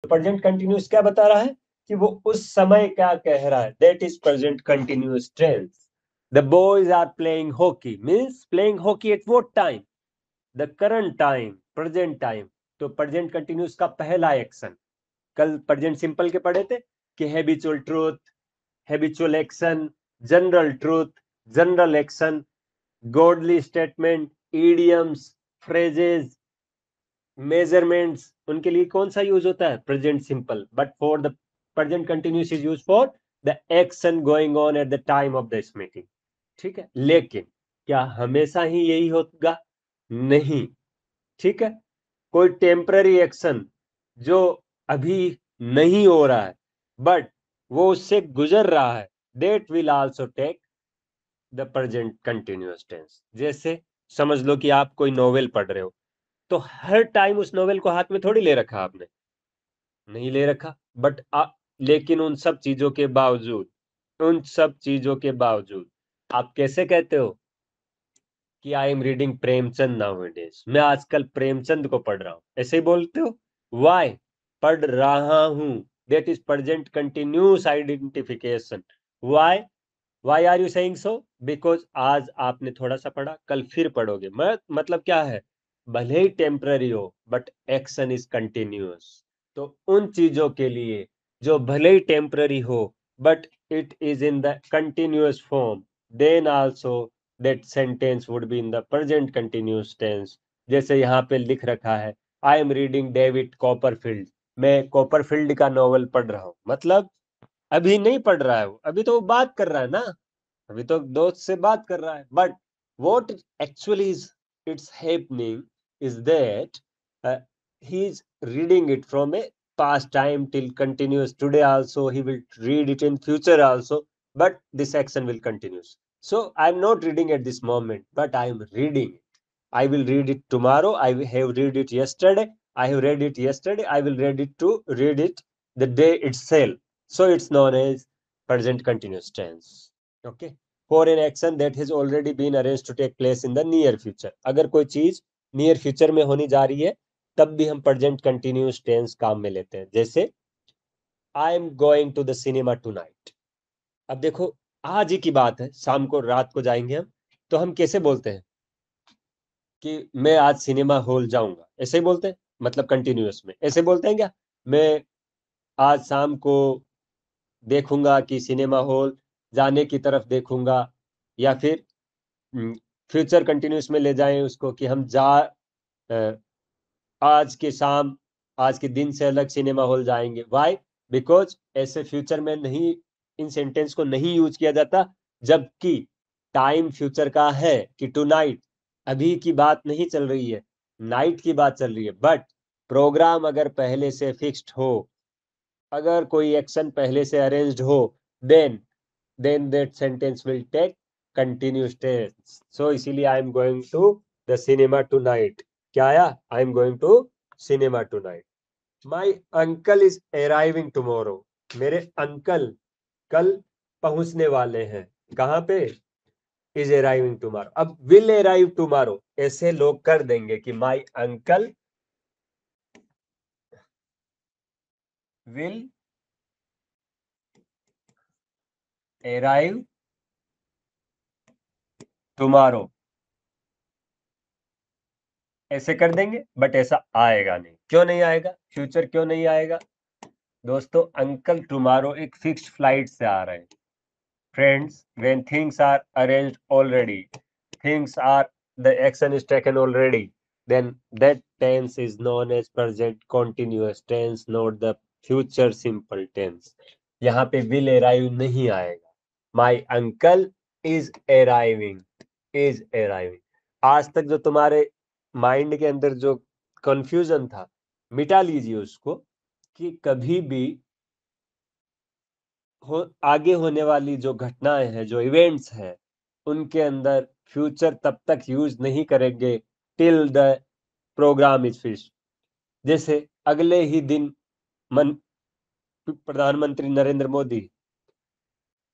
Present continuous क्या बता रहा है कि वो उस समय क्या कह रहा है, that is present continuous tense. The boys are playing hockey means playing hockey at what time, the current time, present time. तो प्रेजेंट कंटिन्यूस का पहला एक्शन कल प्रेजेंट सिंपल के पढ़े थे कि habitual truth, habitual action, general truth, general action, godly statement, idioms, phrases, measurements, उनके लिए कौन सा यूज होता है, present simple. But for the present continuous is use for the action going on at the time of this meeting. ठीक है, लेकिन क्या हमेशा ही यही होगा, नहीं। ठीक है, कोई टेम्पररी एक्शन जो अभी नहीं हो रहा है बट वो उससे गुजर रहा है, that will also take the present continuous tense. जैसे समझ लो कि आप कोई नोवेल पढ़ रहे हो, तो हर टाइम उस नोवेल को हाथ में थोड़ी ले रखा आपने, नहीं ले रखा, बट लेकिन उन सब चीजों के बावजूद, उन सब चीजों के बावजूद आप कैसे कहते हो कि I am reading Premchand nowadays, मैं आजकल प्रेमचंद को पढ़ रहा हूं, ऐसे ही बोलते हो। वाई, पढ़ रहा हूं, that is present continuous identification. Why, why are you saying so, because आज आपने थोड़ा सा पढ़ा, कल फिर पढ़ोगे। मतलब क्या है, भले ही टेम्पररी हो बट एक्शन इज कंटिन्यूअस। तो उन चीजों के लिए जो भले ही टेम्पररी हो but it is in the continuous form, then also that sentence would be in the present continuous tense। जैसे यहाँ पे लिख रखा है I am reading David Copperfield, मैं कॉपरफील्ड का नॉवल पढ़ रहा हूँ, मतलब अभी नहीं पढ़ रहा है वो, अभी तो वो बात कर रहा है ना, अभी तो दोस्त से बात कर रहा है। But what actually is it's happening is that he is reading it from a past time till continuous today also, he will read it in future also, but this action will continues. So I'm not reading at this moment but I am reading it, I will read it tomorrow, I have read it yesterday, I have read it yesterday, I will read it to read it the day itself. So it's known as present continuous tense। okay, for an action that has already been arranged to take place in the near future। अगर कोई चीज near future में होनी जा रही है तब भी हम प्रेजेंट कंटिन्यूस टेंस काम में लेते हैं। जैसे I am going to the cinema tonight, अब देखो आज ही की बात है, शाम को रात को जाएंगे हम, तो हम कैसे बोलते हैं कि मैं आज सिनेमा हॉल जाऊंगा, ऐसे ही बोलते हैं, मतलब कंटिन्यूअस में ऐसे बोलते हैं क्या, मैं आज शाम को देखूंगा कि सिनेमा हॉल जाने की तरफ देखूंगा, या फिर फ्यूचर कंटिन्यूस में ले जाएं उसको कि हम आज के शाम, आज के दिन से अलग सिनेमा हॉल जाएंगे। वाई, बिकॉज ऐसे फ्यूचर में नहीं, इन सेंटेंस को नहीं यूज किया जाता, जबकि टाइम फ्यूचर का है कि टू नाइट, अभी की बात नहीं चल रही है, नाइट की बात चल रही है। बट प्रोग्राम अगर पहले से फिक्स्ड हो, अगर कोई एक्शन पहले से अरेंज्ड हो, then that sentence will take continuous tense। so इसीलिए I am going to the cinema tonight, क्या आया, I am going to cinema tonight। my uncle is arriving tomorrow, मेरे अंकल कल पहुंचने वाले हैं, कहां पे, is arriving tomorrow। अब will arrive tomorrow ऐसे लोग कर देंगे कि my uncle will arrive tomorrow, ऐसे कर देंगे, बट ऐसा आएगा नहीं। क्यों नहीं आएगा, फ्यूचर क्यों नहीं आएगा दोस्तों, अंकल टुमारो एक फिक्स्ड फ्लाइट से आ रहे हैं। Friends, when things are arranged already, things are, the action is taken already, then that tense is known as present continuous tense, not the future simple tense. यहाँ पे will arrive नहीं आएगा, my uncle is arriving, is arriving. आज तक जो तुम्हारे mind के अंदर जो कंफ्यूजन था, मिटा लीजिए उसको, कि कभी भी आगे होने वाली जो घटनाएं हैं, जो इवेंट्स हैं, उनके अंदर फ्यूचर तब तक यूज नहीं करेंगे till the program is finish. जैसे अगले ही दिन प्रधानमंत्री नरेंद्र मोदी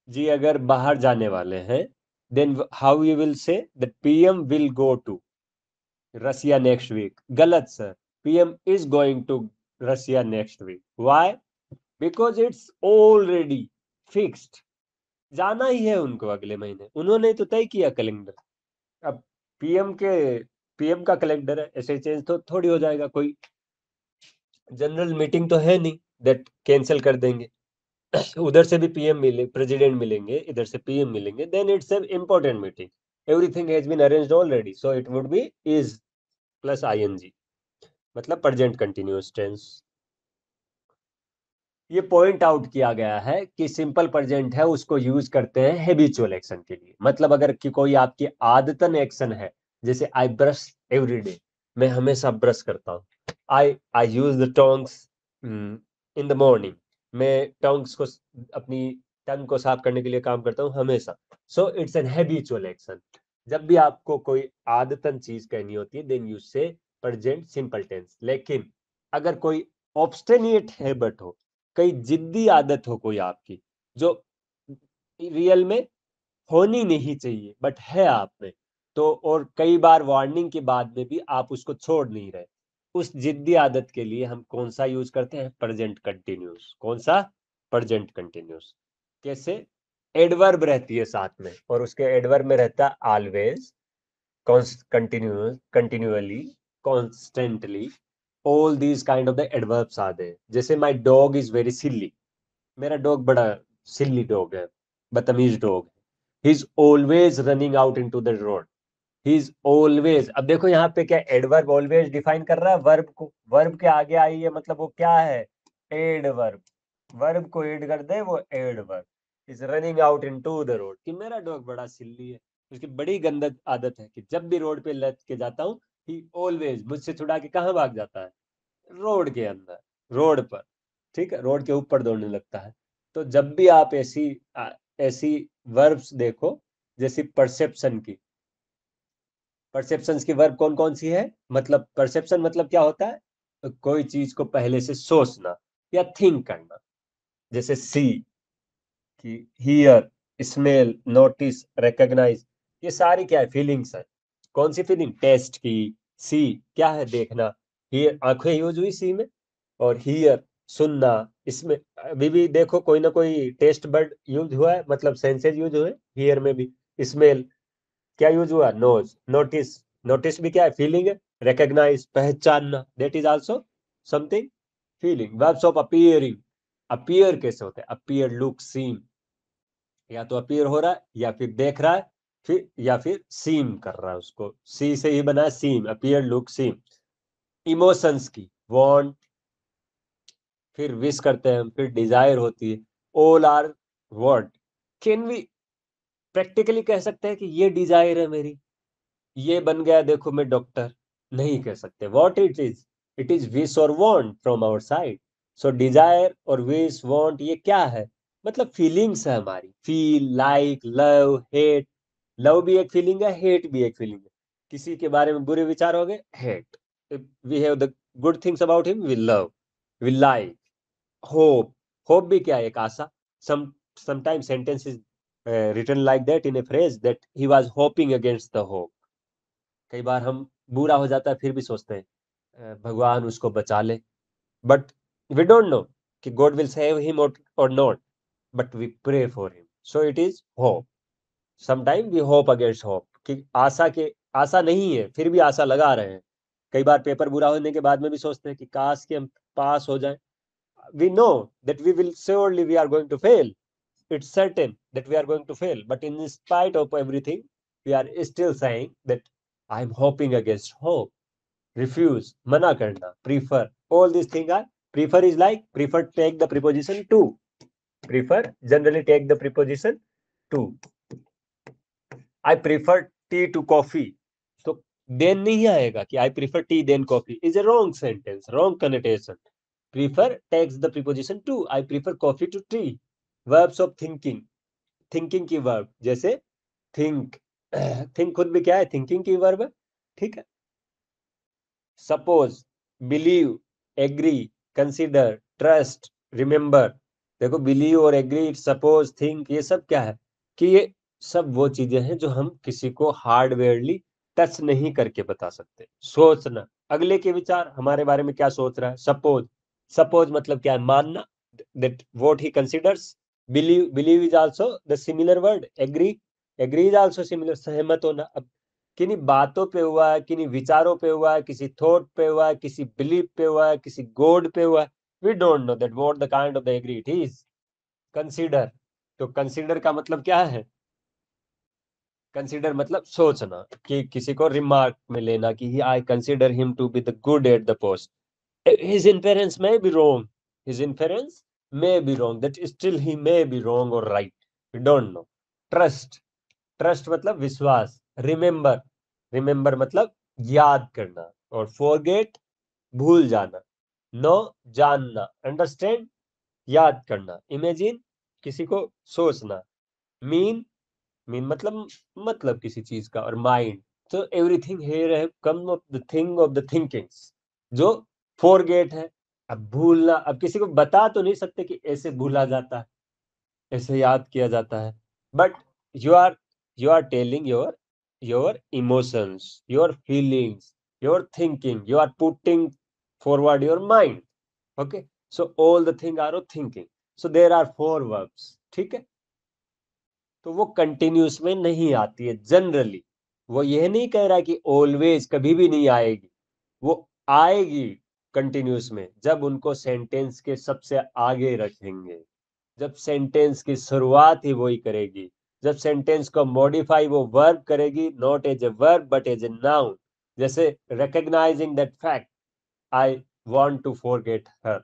जी अगर बाहर जाने वाले हैं, then how you will say the PM will go to Russia next week. गलत sir, PM is going to Russia next week. Why? Because it's already fixed, जाना ही है उनको अगले महीने, उन्होंने तो तय किया कैलेंडर। अब पीएम का कैलेंडर है, ऐसे चेंज तो थोड़ी हो जाएगा, कोई जनरल मीटिंग तो है नहीं दैट कैंसिल कर देंगे। उधर से भी पीएम मिले, प्रेसिडेंट मिलेंगे, इधर से पीएम मिलेंगे, then it's an important meeting, everything has been arranged already, so it would be is plus ING, मतलब प्रेजेंट कंटिन्यूअस टेंस। ये पॉइंट आउट किया गया है कि सिंपल प्रेजेंट है उसको यूज करते हैं हैबिचुअल एक्शन के लिए, मतलब अगर कि कोई आपकी आदतन एक्शन है, जैसे आई ब्रश एवरी डे, मैं हमेशा ब्रश करता हूँ, I use the tongs in the morning, मैं टोंग्स को, अपनी टंग को साफ करने के लिए काम करता हूँ हमेशा, so it's an habitual action. जब भी आपको कोई आदतन चीज कहनी होती है देन यूज से प्रेजेंट सिंपल टेंस। लेकिन अगर कोई ऑब्स्टेनिएट हैबिट हो, कई जिद्दी आदत हो कोई आपकी, जो रियल में होनी नहीं चाहिए बट है आप में, तो और कई बार वार्निंग के बाद में भी आप उसको छोड़ नहीं रहे, उस जिद्दी आदत के लिए हम कौन सा यूज करते हैं? Present continuous. कौन सा? Present continuous. कैसे? एडवर्ब रहती है साथ में, और उसके एडवर्ब में रहता है always, continuous, continually, constantly, all these kind of the adverbs are there। जैसे my dog is very silly, मेरा डॉग बड़ा सिल्ली डॉग है, बदतमीज डॉग है। he is always running out into the road, he is always। अब देखो यहाँ पे क्या एडवर्ब ऑलवेज डिफाइन कर रहा है वर्ब को, वर्ब के आगे आई है, मतलब वो क्या है? एडवर्ब। वर्ब को एड कर दे वो adverb. Is running out into the road, कि मेरा डॉग बड़ा सिल्ली है, उसकी बड़ी गंदत आदत है कि जब भी रोड पे लग के जाता हूँ, ही ऑलवेज मुझसे छुड़ा के कहाँ भाग जाता है? रोड के अंदर, रोड पर, ठीक है, रोड के ऊपर दौड़ने लगता है। तो जब भी आप ऐसी वर्ब्स देखो, जैसी परसेप्शन की, परसेप्शन की वर्ब कौन कौन सी है? मतलब परसेप्शन मतलब क्या होता है? कोई चीज को पहले से सोचना या थिंक करना, जैसे सी, कि हियर, स्मेल, नोटिस, रिकॉग्नाइज, ये सारी क्या है? फीलिंग्स है। कौन सी फीलिंग? टेस्ट की। सी क्या है? देखना। हियर आंखें यूज हुई सी में, और हियर सुनना, इसमें अभी भी देखो कोई ना कोई टेस्ट बर्ड यूज हुआ है, मतलब सेंसेस यूज हुए हियर में भी। स्मेल क्या यूज हुआ? नोज। नोटिस, नोटिस भी क्या है? फीलिंग है। रिकॉग्नाइज पहचानना, that is also something feeling. Verbs of appearing, appear कैसे होते हैं? अपीयर, लुक, सीम, या तो अपीयर हो रहा है या फिर देख रहा है, फिर या फिर सीम कर रहा है, उसको सी से ही बना है seem, appear, look, seem. Emotions की, वांट, फिर विश करते हैं, फिर डिजायर होती है। All are what? Can we practically कह सकते हैं कि ये डिजायर है मेरी, ये बन गया देखो मैं डॉक्टर? नहीं कह सकते। व्हाट इट इज विश और want from our side. So desire और विश, वांट, ये क्या है? मतलब फीलिंग्स है हमारी। Feel, like, love, hate. Love भी एक फीलिंग है, हेट भी एक फीलिंग है। किसी के बारे में बुरे विचार हो गए, hate. We have the good things about him, we love, we like. Hope, hope भी क्या है? एक आशा। sometimes sentence is written like that in a phrase that he was hoping against the hope। कई बार हम बुरा हो जाता है फिर भी सोचते हैं भगवान उसको बचा ले, बट वी डोंट नो कि गॉड विल सेव हिम और not, but we pray for him, so it is hope. Sometime we hope against hope, कि आशा नहीं है फिर भी आशा लगा रहे हैं। कई बार पेपर बुरा होने के बाद में भी सोचते हैं कि काश कि हम पास हो जाएं। we know that we will surely we are going to fail, it's certain that we are going to fail, but in spite of everything we are still saying that I'm hoping against hope। refuse, mana karna, prefer, all these things are, prefer is like, prefer take the preposition to, prefer generally take the preposition to। I prefer tea to coffee, तो then नहीं आएगा कि I prefer tea then coffee, is a wrong sentence, wrong connotation। prefer takes the preposition to, I prefer coffee to tea। verbs of thinking, thinking की verb, जैसे think, think खुद भी क्या है? thinking की verb है, ठीक है। suppose, believe, agree, consider, trust, remember। देखो believe और agree, suppose, think, ये सब क्या है? कि ये सब वो चीजें हैं जो हम किसी को हार्डवेयरली टच नहीं करके बता सकते। सोचना, अगले के विचार हमारे बारे में क्या सोच रहा है। सपोज, Suppose मतलब क्या है, मानना, that what he considers. Believe is also the similar word. Agree is also similar, सहमत होना. अब किन्हीं बातों पे हुआ है, किन्हीं विचारों पे हुआ है, किसी थॉट पे हुआ है, किसी बिलीफ पे हुआ है, किसी गॉड पे हुआ है. We don't know that what the kind of the agree it is. Consider. तो consider का मतलब क्या है? कंसिडर मतलब सोचना, कि किसी को रिमार्क में लेना कि I consider him to be the good at the post. His inference may be wrong. His inference may be wrong. That still he may be wrong or right. We don't know. Trust. Trust मतलब विश्वास. Remember. Remember मतलब याद करना. और forget भूल जाना. Know जानना. Understand याद करना. Imagine किसी को सोचना. Mean मतलब किसी चीज का. और माइंड. तो एवरीथिंग हियर है come of the thing of the thinkings, जो फॉरगेट है. अब भूलना, अब किसी को बता तो नहीं सकते कि ऐसे भूला जाता है, ऐसे याद किया जाता है. But you are you are telling your emotions, your feelings, your thinking, you are putting forward your mind. Okay, so all the thing are thinking. So there are four verbs. ठीक है. तो वो कंटिन्यूस में नहीं आती है generally. वो यह नहीं कह रहा कि ऑलवेज, कभी भी नहीं आएगी. वो आएगी कंटिन्यूस में जब उनको सेंटेंस के सबसे आगे रखेंगे, जब सेंटेंस की शुरुआत ही वही करेगी, जब सेंटेंस को मॉडिफाई वो वर्ब करेगी, not as a verb but as a noun. जैसे recognizing that fact, I want to forget her,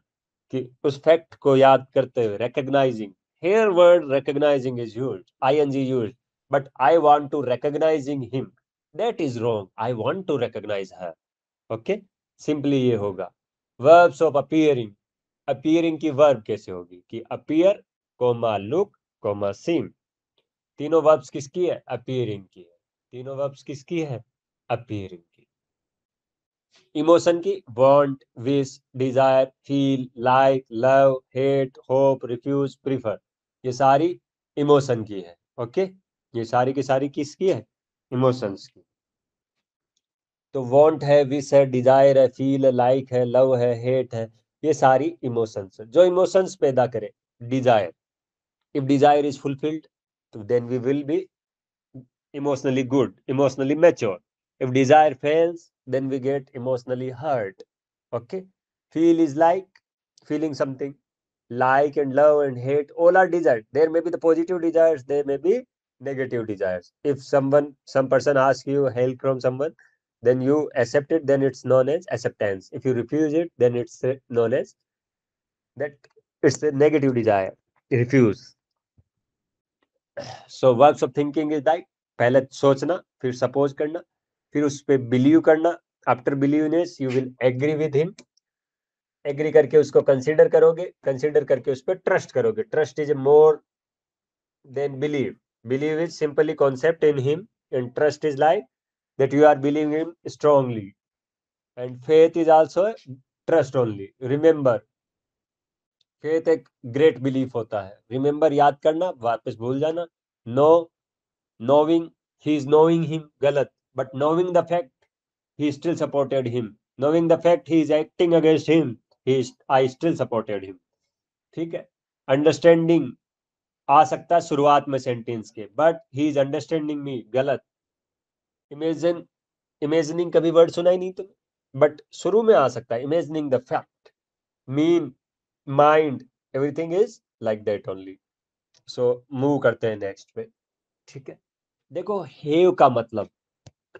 कि उस फैक्ट को याद करते हुए. Recognizing, here word recognizing is used, ing used, but I want to recognizing him. That is wrong. I want to recognize her. Okay, simply ये होगा. Verbs of appearing. Appearing की verb कैसे होगी? कि appear, look, seem. तीनों verbs किसकी है? Appearing की है. तीनों verbs किसकी है? Appearing की. इमोशन की want, wish, desire, feel, like, love, hate, hope, refuse, prefer, ये सारी इमोशन की है. ओके, ये सारी की सारी किसकी है? इमोशंस की. तो वांट है, विश है, डिजायर है, फील है, लाइक है, लव है, हेट है, ये सारी इमोशंस है. जो इमोशंस पैदा करे. Desire, if desire is fulfilled, तो then we will be emotionally good, emotionally mature. If desire fails, then we get emotionally hurt. Okay? Feel is like feeling something. Like and love and hate, all are desires. There may be the positive desires, there may be negative desires. If some person asks you help from someone, then you accept it, then it's known as acceptance. If you refuse it, then it's known as that it's a negative desire. Refuse. So verbs of thinking is like, पहले सोचना, फिर suppose करना, फिर उस पर believe करना. After believeness you will agree with him. Agree करके उसको कंसिडर करोगे, कंसिडर करके उस पर ट्रस्ट करोगे. Trust is a more than believe. Believe is simply concept in him, and trust is like that you are believing him strongly, and faith is also trust only. Remember, faith एक great belief होता है. Remember याद करना, वापस भूल जाना. No, knowing, he is knowing him, galat, but knowing the fact, he still supported him. Knowing the fact he is acting against him, I still supported him. ठीक है. अंडरस्टैंडिंग आ सकता है शुरुआत में सेंटेंस के, but he is understanding me, गलत. Imagine, imagining कभी word सुना ही नहीं तुमने, बट शुरू में आ सकता है. Imagining the fact, mean, mind, everything is like that only. So move करते हैं नेक्स्ट पे. ठीक है. देखो, हेव का मतलब,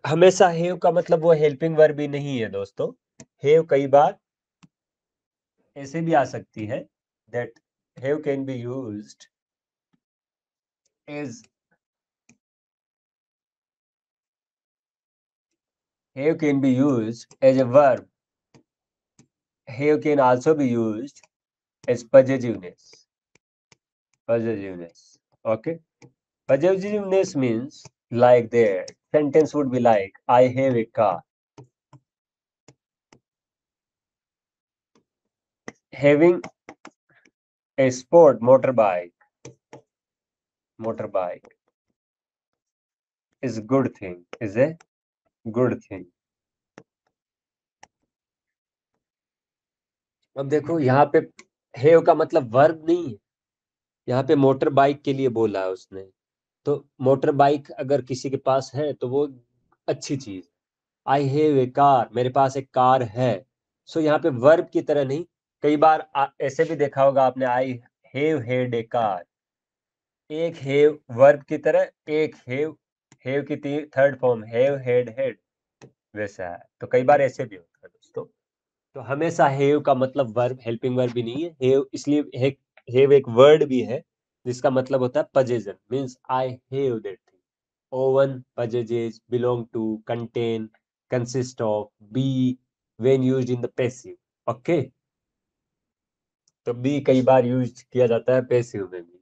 हमेशा हेव का मतलब वो हेल्पिंग वर्ब भी नहीं है दोस्तों. हेव कई बार ऐसे भी आ सकती है, that have can be used as, have can be used as a verb. Have can also be used as possessiveness. Possessiveness. Okay. Possessiveness means like there. Sentence would be like, I have a car. Having a sport motorbike is a good thing, is a good thing. अब देखो यहाँ पे have का मतलब verb नहीं है, यहाँ पे मोटर बाइक के लिए बोला है उसने। तो मोटर बाइक अगर किसी के पास है तो वो अच्छी चीज। आई हैव ए कार, मेरे पास एक कार है। सो यहाँ पे वर्ब की तरह नहीं। कई बार ऐसे भी देखा होगा आपने, I have had a car. एक हैव वर्ब की तरह, एक हैव की third form have had had, वैसा है। तो कई बार ऐसे भी होता है दोस्तों। तो हमेशा हैव का मतलब वर्ब, हेल्पिंग वर्ब भी नहीं है। हैव इसलिए हैव एक वर्ड भी है जिसका मतलब होता है possession, means I have that thing. Oven, possesses, belong to, contain, consist of, be, when used in the passive. Okay, तो बी कई बार यूज किया जाता है पैसिव में भी।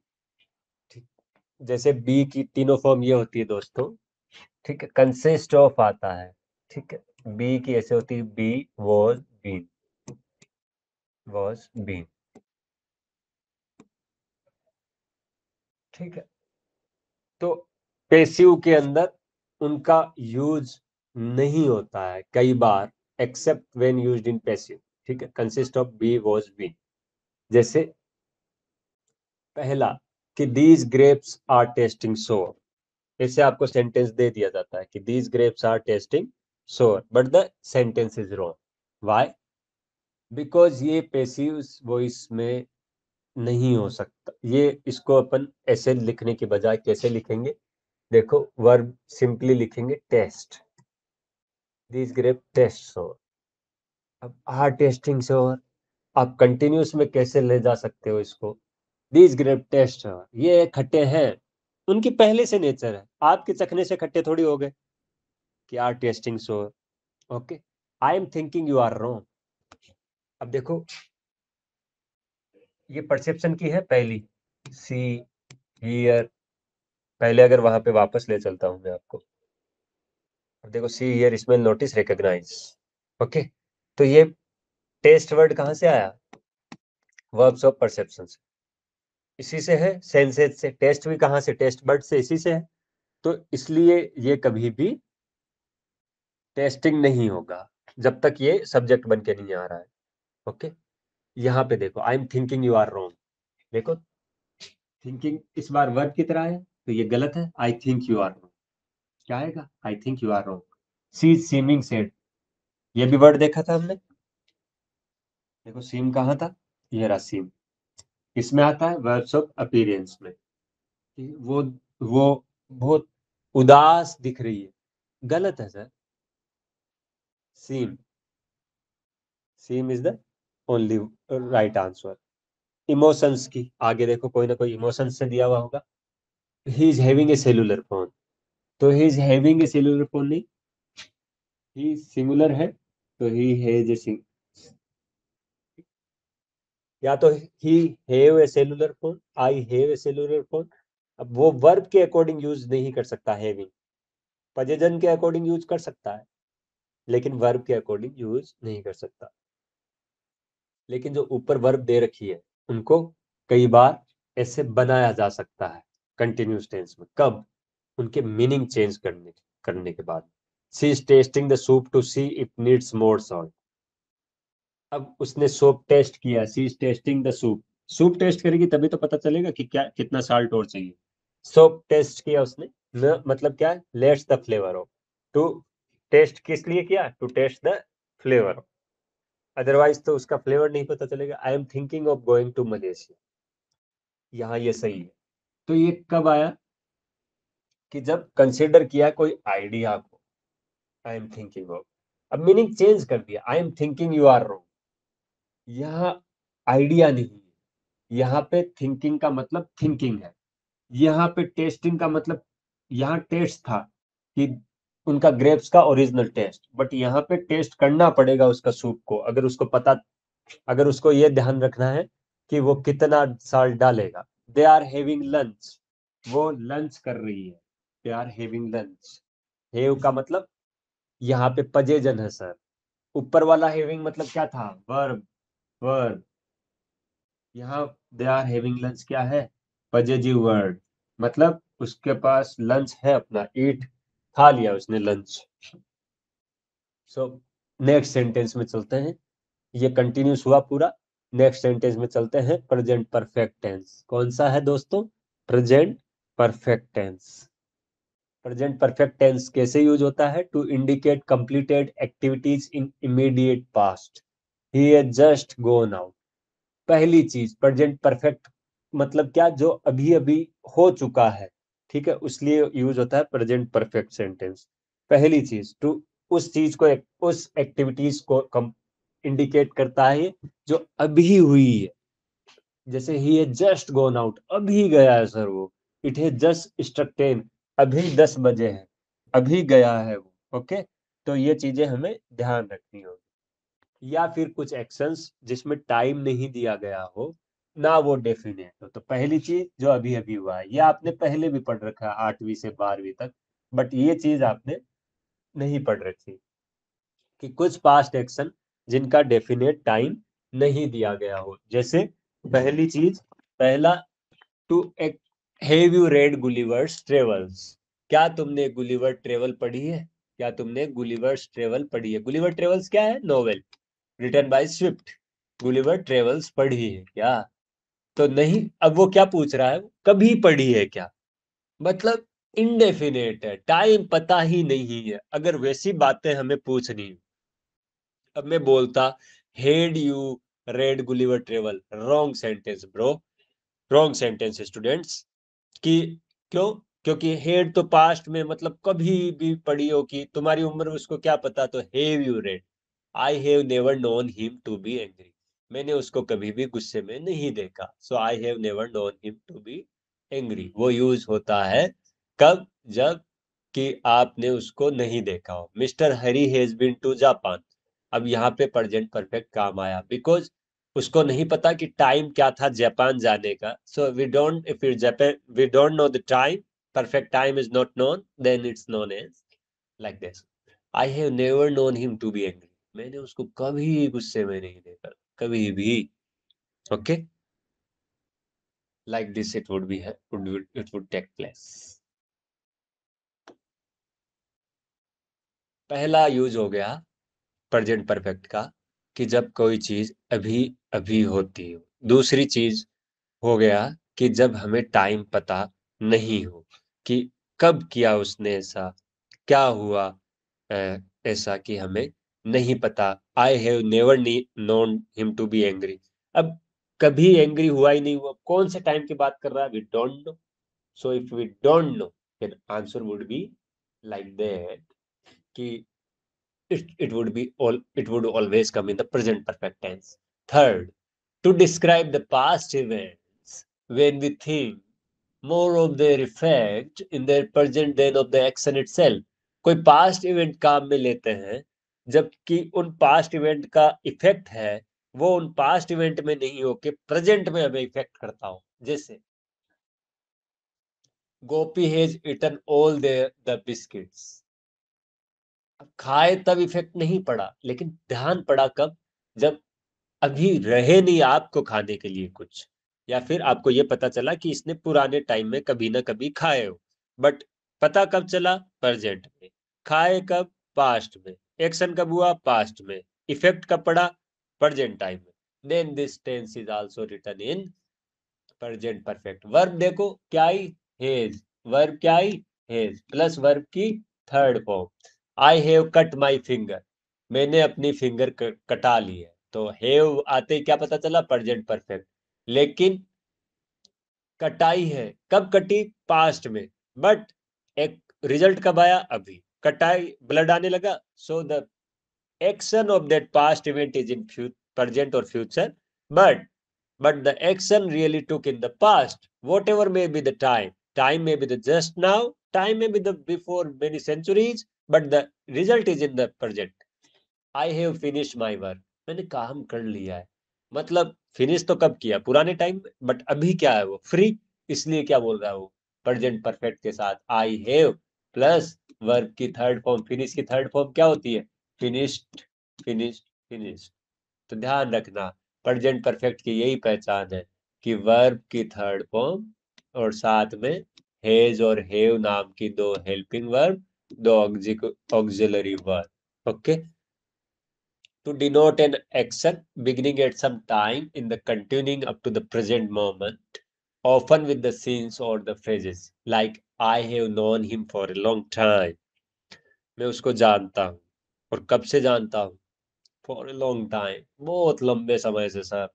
ठीक, जैसे बी की तीनों फॉर्म ये होती है दोस्तों। ठीक है, कंसिस्ट ऑफ आता है। ठीक है, बी की ऐसे होती है, be was been, was been. ठीक है, तो पैसिव के अंदर उनका यूज नहीं होता है कई बार, except when used in passive. ठीक है, consist of, be was been. जैसे पहला कि दीज ग्रेप्स आर टेस्टिंग सोर, इससे आपको सेंटेंस दे दिया जाता है कि दीज ग्रेप्स आर टेस्टिंग सोर, but the sentence is wrong. Why? Because ये पैसिव वॉइस में नहीं हो सकता। ये इसको अपन ऐसे लिखने के बजाय कैसे लिखेंगे, देखो वर्ब सिंपली लिखेंगे टेस्ट, दीज ग्रेप टेस्ट सोर। अब आर टेस्टिंग सोर, आप कंटिन्यूस में कैसे ले जा सकते हो इसको? दीज ग्रेप टेस्ट, ये खट्टे हैं, उनकी पहले से नेचर है, आपके चखने से खट्टे थोड़ी हो गए कि are tasting sour. Okay, I am thinking you are wrong. अब देखो ये परसेप्शन की है पहली, सी, हियर। पहले अगर वहां पे वापस ले चलता हूं मैं आपको। अब देखो see, hear, smell, notice, recognize. Okay, तो ये टेस्ट वर्ड कहां से आया? वर्ब्स ऑफ परसेप्शन से, इसी से है। सेंसेज से। टेस्ट भी कहां से? टेस्ट वर्ड से, इसी से है। तो इसलिए ये कभी भी टेस्टिंग नहीं होगा जब तक ये सब्जेक्ट बन के नहीं आ रहा है। ओके, यहाँ पे देखो I am thinking you are wrong. देखो थिंकिंग इस बार वर्ब की तरह है, तो ये गलत है। I think you are wrong क्या आएगा? I think you are wrong. See seeming said, ये भी वर्ड देखा था हमने। देखो सीम कहाँ था? ये रहा सीम। इसमें आता है वर्ब्स ऑफ अपीयरेंस में कि वो बहुत उदास दिख रही है। गलत है sir. Seem, seem is the only right answer. Emotions की आगे देखो, कोई ना कोई इमोशंस से दिया हुआ होगा। He is having a cellular phone, तो he is having a cellular phone नहीं, ही सिंगुलर है, तो ही हैज ए, या तो he have a cellular phone, I have a cellular phone. अब वो वर्ब के अकॉर्डिंग यूज नहीं कर सकता हैविंग, पजेजन के अकॉर्डिंग यूज कर सकता है लेकिन वर्ब के अकॉर्डिंग यूज नहीं कर सकता। लेकिन जो ऊपर वर्ब दे रखी है उनको कई बार ऐसे बनाया जा सकता है कंटिन्यूस टेंस में। कब? उनके मीनिंग चेंज करने के बाद। She is tasting the soup to see if needs more salt. अब उसने सोप टेस्ट किया, she is tasting the soup. Soup taste करेगी तभी तो पता चलेगा कि क्या कितना साल्ट और चाहिए। सोप टेस्ट किया उसने, न मतलब क्या है? Let's the flavour of. To taste किस लिए किया? To taste the flavour. Otherwise तो उसका फ्लेवर नहीं पता चलेगा। I am thinking of going to Malaysia, यहाँ ये सही है। तो ये कब आया? कि जब कंसिडर किया कोई आइडिया को, आई एम थिंकिंग ऑफ। अब मीनिंग चेंज कर दिया, I am thinking you are wrong. यहाँ आइडिया नहीं है, यहाँ पे थिंकिंग का मतलब थिंकिंग है। यहाँ पे टेस्टिंग का मतलब, यहाँ टेस्ट था कि उनका ग्रेप्स का ओरिजिनल टेस्ट, बट यहाँ पे टेस्ट करना पड़ेगा उसका सूप को, अगर उसको पता, अगर उसको ये ध्यान रखना है कि वो कितना साल्ट डालेगा। दे आर हैविंग लंच, वो लंच कर रही है। They are having lunch, have का मतलब यहाँ पे पजेजन है सर। ऊपर वाला हैविंग मतलब क्या था? Verb, verb. यहाँ दे आर हैविंग लंच क्या है? पजेजिव वर्ड, मतलब उसके पास लंच है अपना, ईट, खा लिया उसने लंच। सो नेक्स्ट सेंटेंस में चलते हैं। ये कंटिन्यूस हुआ पूरा। नेक्स्ट सेंटेंस में चलते हैं, प्रेजेंट परफेक्ट टेंस। कौन सा है दोस्तों? Present perfect tense. Present perfect tense कैसे यूज होता है? To indicate completed activities in immediate past. He has just gone out. पहली चीज, प्रेजेंट परफेक्ट मतलब क्या? जो अभी अभी हो चुका है, ठीक है, उसलिए यूज होता है प्रेजेंट परफेक्ट सेंटेंस। पहली चीज, टू उस चीज को, उस एक्टिविटीज को इंडिकेट करता है जो अभी हुई है। जैसे ही हैज जस्ट गॉन आउट, अभी गया है सर वो। इट हैज जस्ट स्ट्रक 10, अभी 10 बजे है, अभी गया है वो। ओके, तो ये चीजें हमें ध्यान रखनी होगी। या फिर कुछ एक्शंस जिसमें टाइम नहीं दिया गया हो, ना वो डेफिनेट हो। तो पहली चीज जो अभी अभी हुआ है, ये आपने पहले भी पढ़ रखा है 8वीं से 12वीं तक, बट ये चीज आपने नहीं पढ़ रखी कि कुछ पास्ट एक्शन जिनका डेफिनेट टाइम नहीं दिया गया हो। जैसे पहली चीज, पहला, to have you read Gulliver's Travels? क्या तुमने गुलिवर ट्रेवल पढ़ी है? क्या तुमने गुलिवर्स ट्रेवल पढ़ी है? गुलिवर ट्रेवल्स क्या है? Novel written by Swift. Gulliver Travels पढ़ी है क्या? तो नहीं। अब वो क्या पूछ रहा है? कभी पढ़ी है क्या? मतलब इनडेफिनेट है, टाइम पता ही नहीं है। अगर वैसी बातें हमें पूछनी, अब मैं बोलता head you read Gulliver travel, wrong sentence bro, wrong sentence students. कि क्यों? क्योंकि हेड तो पास्ट में, मतलब कभी भी पढ़ी हो कि तुम्हारी उम्र, उसको क्या पता। तो have you read, I have never known him to be angry, मैंने उसको कभी भी गुस्से में नहीं देखा। So I have never known him to be angry, वो यूज होता है कब? जब कि आपने उसको नहीं देखा हो। Mister Hari has been to Japan, अब यहाँ पे प्रेजेंट परफेक्ट काम आया, बिकॉज उसको नहीं पता कि टाइम क्या था जापान जाने का। So we don't, if you Japan, we don't know the time, perfect time is not known, then it's known as like this. I have never known him to be angry, मैंने उसको कभी गुस्से में नहीं देखा, कभी भी। Okay, like this it would be, it would take place। पहला यूज हो गया प्रेजेंट परफेक्ट का कि जब कोई चीज अभी अभी होती हो। दूसरी चीज हो गया कि जब हमें टाइम पता नहीं हो कि कब किया उसने ऐसा, क्या हुआ ऐसा कि हमें नहीं पता। I have never known him to be angry, अब कभी एंग्री हुआ ही नहीं हुआ, कौन से टाइम की बात कर रहा है? We don't know. So if we don't know, then answer would be like that कि it would be all, it would always come in the present perfect tense। Third, to describe the past events when we think more of their effect in their present than of the action itself। कोई past event काम में लेते हैं, जबकि उन past event का effect है वो उन पास्ट इवेंट में नहीं हो के प्रेजेंट में हमें इफेक्ट करता हो। जैसे Gopi has eaten all the biscuits, खाए तब इफेक्ट नहीं पड़ा, लेकिन ध्यान पड़ा कब? जब अभी रहे नहीं आपको खाने के लिए कुछ, या फिर आपको ये पता चला कि इसने पुराने टाइम में कभी ना कभी खाए हो, बट पता कब चला? प्रेजेंट में। खाए कब? पास्ट में। एक्शन कब हुआ? पास्ट में। इफेक्ट कब पड़ा? प्रेजेंट टाइम में। Then this tense is also written in present perfect. Verb देखो क्या आई? हैज। वर्ब क्या आई? हैज प्लस वर्ब की third form. I have cut my finger, मैंने अपनी फिंगर कटा ली है। तो हैव आते ही क्या पता चला? Present perfect. लेकिन कटाई है, कब कटी? पास्ट में। बट एक रिजल्ट कब आया? अभी कटाई, ब्लड आने लगा। So the action of that past event is in present or future, but the action really took in the past. Whatever may be the time may be the just now, time may be the before many centuries, but the result is in the present। I have finish my work, मैंने काम कर लिया है। मतलब finish तो कब किया? पुराने टाइम में, बट अभी क्या है? वो फ्री। इसलिए क्या बोल रहा है वो? प्रेजेंट परफेक्ट के साथ आई हैव प्लस वर्ब की थर्ड फॉर्म, फिनिश की थर्ड फॉर्म क्या होती है? Finished, finished, finished. तो ध्यान रखना, प्रेजेंट परफेक्ट की यही पहचान है कि वर्ब की थर्ड फॉर्म और साथ में हैज और हैव नाम की दो हेल्पिंग वर्ब, दो auxiliary verb. Okay, to denote an action beginning at some time in the continuing up to the present moment, often with the scenes or the phrases like I have known him for a long time. मैं उसको जानता हूँ. और कब से जानता हूँ? For a long time. बहुत लंबे समय से सर.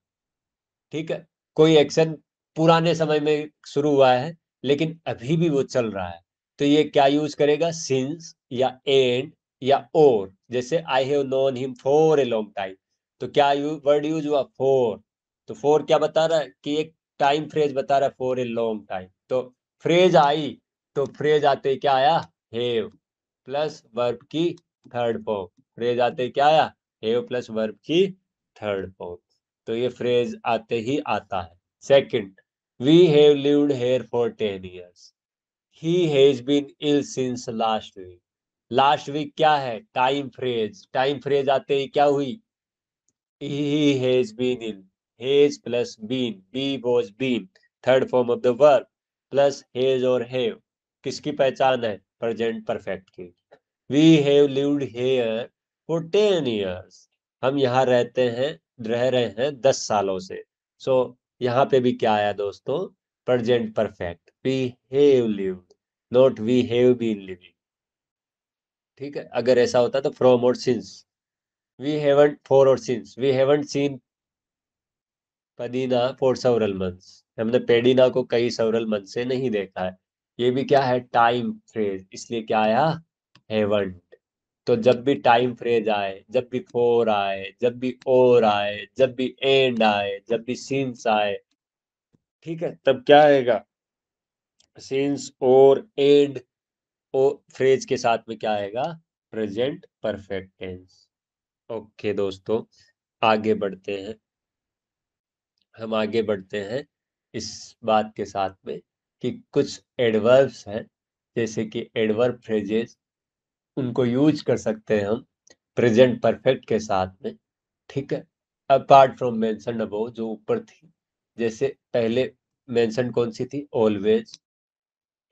ठीक है. कोई एक्शन पुराने समय में शुरू हुआ है लेकिन अभी भी वो चल रहा है, तो ये क्या यूज करेगा? सिंस या एंड या और. जैसे I have known him for a long time, तो क्या वर्ड यूज हुआ? फॉर. तो फॉर क्या बता रहा है? कि एक टाइम फ्रेज बता रहा है, फॉर ए लॉन्ग टाइम. तो फ्रेज आई, तो फ्रेज आते ही क्या आया? हैव प्लस वर्ब की थर्ड फॉर्म. फ्रेज आते ही क्या आया? हैव प्लस वर्ब की थर्ड फॉर्म. तो ये फ्रेज आते ही आता है. Second, we have lived here for 10 years. He has been ill since last week. Last week क्या है? Time phrase. टाइम फ्रेज आते ही क्या हुई? he has been in. Has plus been. Be was been. Third form of the verb plus has और have. किसकी पहचान है? प्रेजेंट परफेक्ट की. We have lived here for 10 years. हम यहाँ रहते हैं, रह रहे हैं 10 सालों से. सो यहाँ पे भी क्या आया दोस्तों? Present perfect. We have lived, not we have been living. ठीक है. अगर ऐसा होता तो फ्रॉम और सिंस. वी हैवंट फॉर और since. We haven't seen Padina for several months. हमने पेडीना को कई सेवरल मंथ से नहीं देखा है. ये भी क्या है? Time phrase. इसलिए क्या आया? हैवंट. तो जब भी टाइम फ्रेज आए, जब भी फॉर आए, जब भी और आए, जब भी एंड आए, जब भी सिंस आए, ठीक है, तब क्या आएगा? सिंस और एंड ओ फ्रेज के साथ में क्या आएगा? Present perfect tense. ओके दोस्तों, आगे बढ़ते हैं. हम आगे बढ़ते हैं इस बात के साथ में कि कुछ एडवर्ब्स हैं, जैसे कि एडवर्ब फ्रेजेस, उनको यूज कर सकते हैं हम प्रेजेंट परफेक्ट के साथ में. ठीक है. अपार्ट फ्रॉम मेंशन अबव, जो ऊपर थी, जैसे पहले मेंशन कौन सी थी? ऑलवेज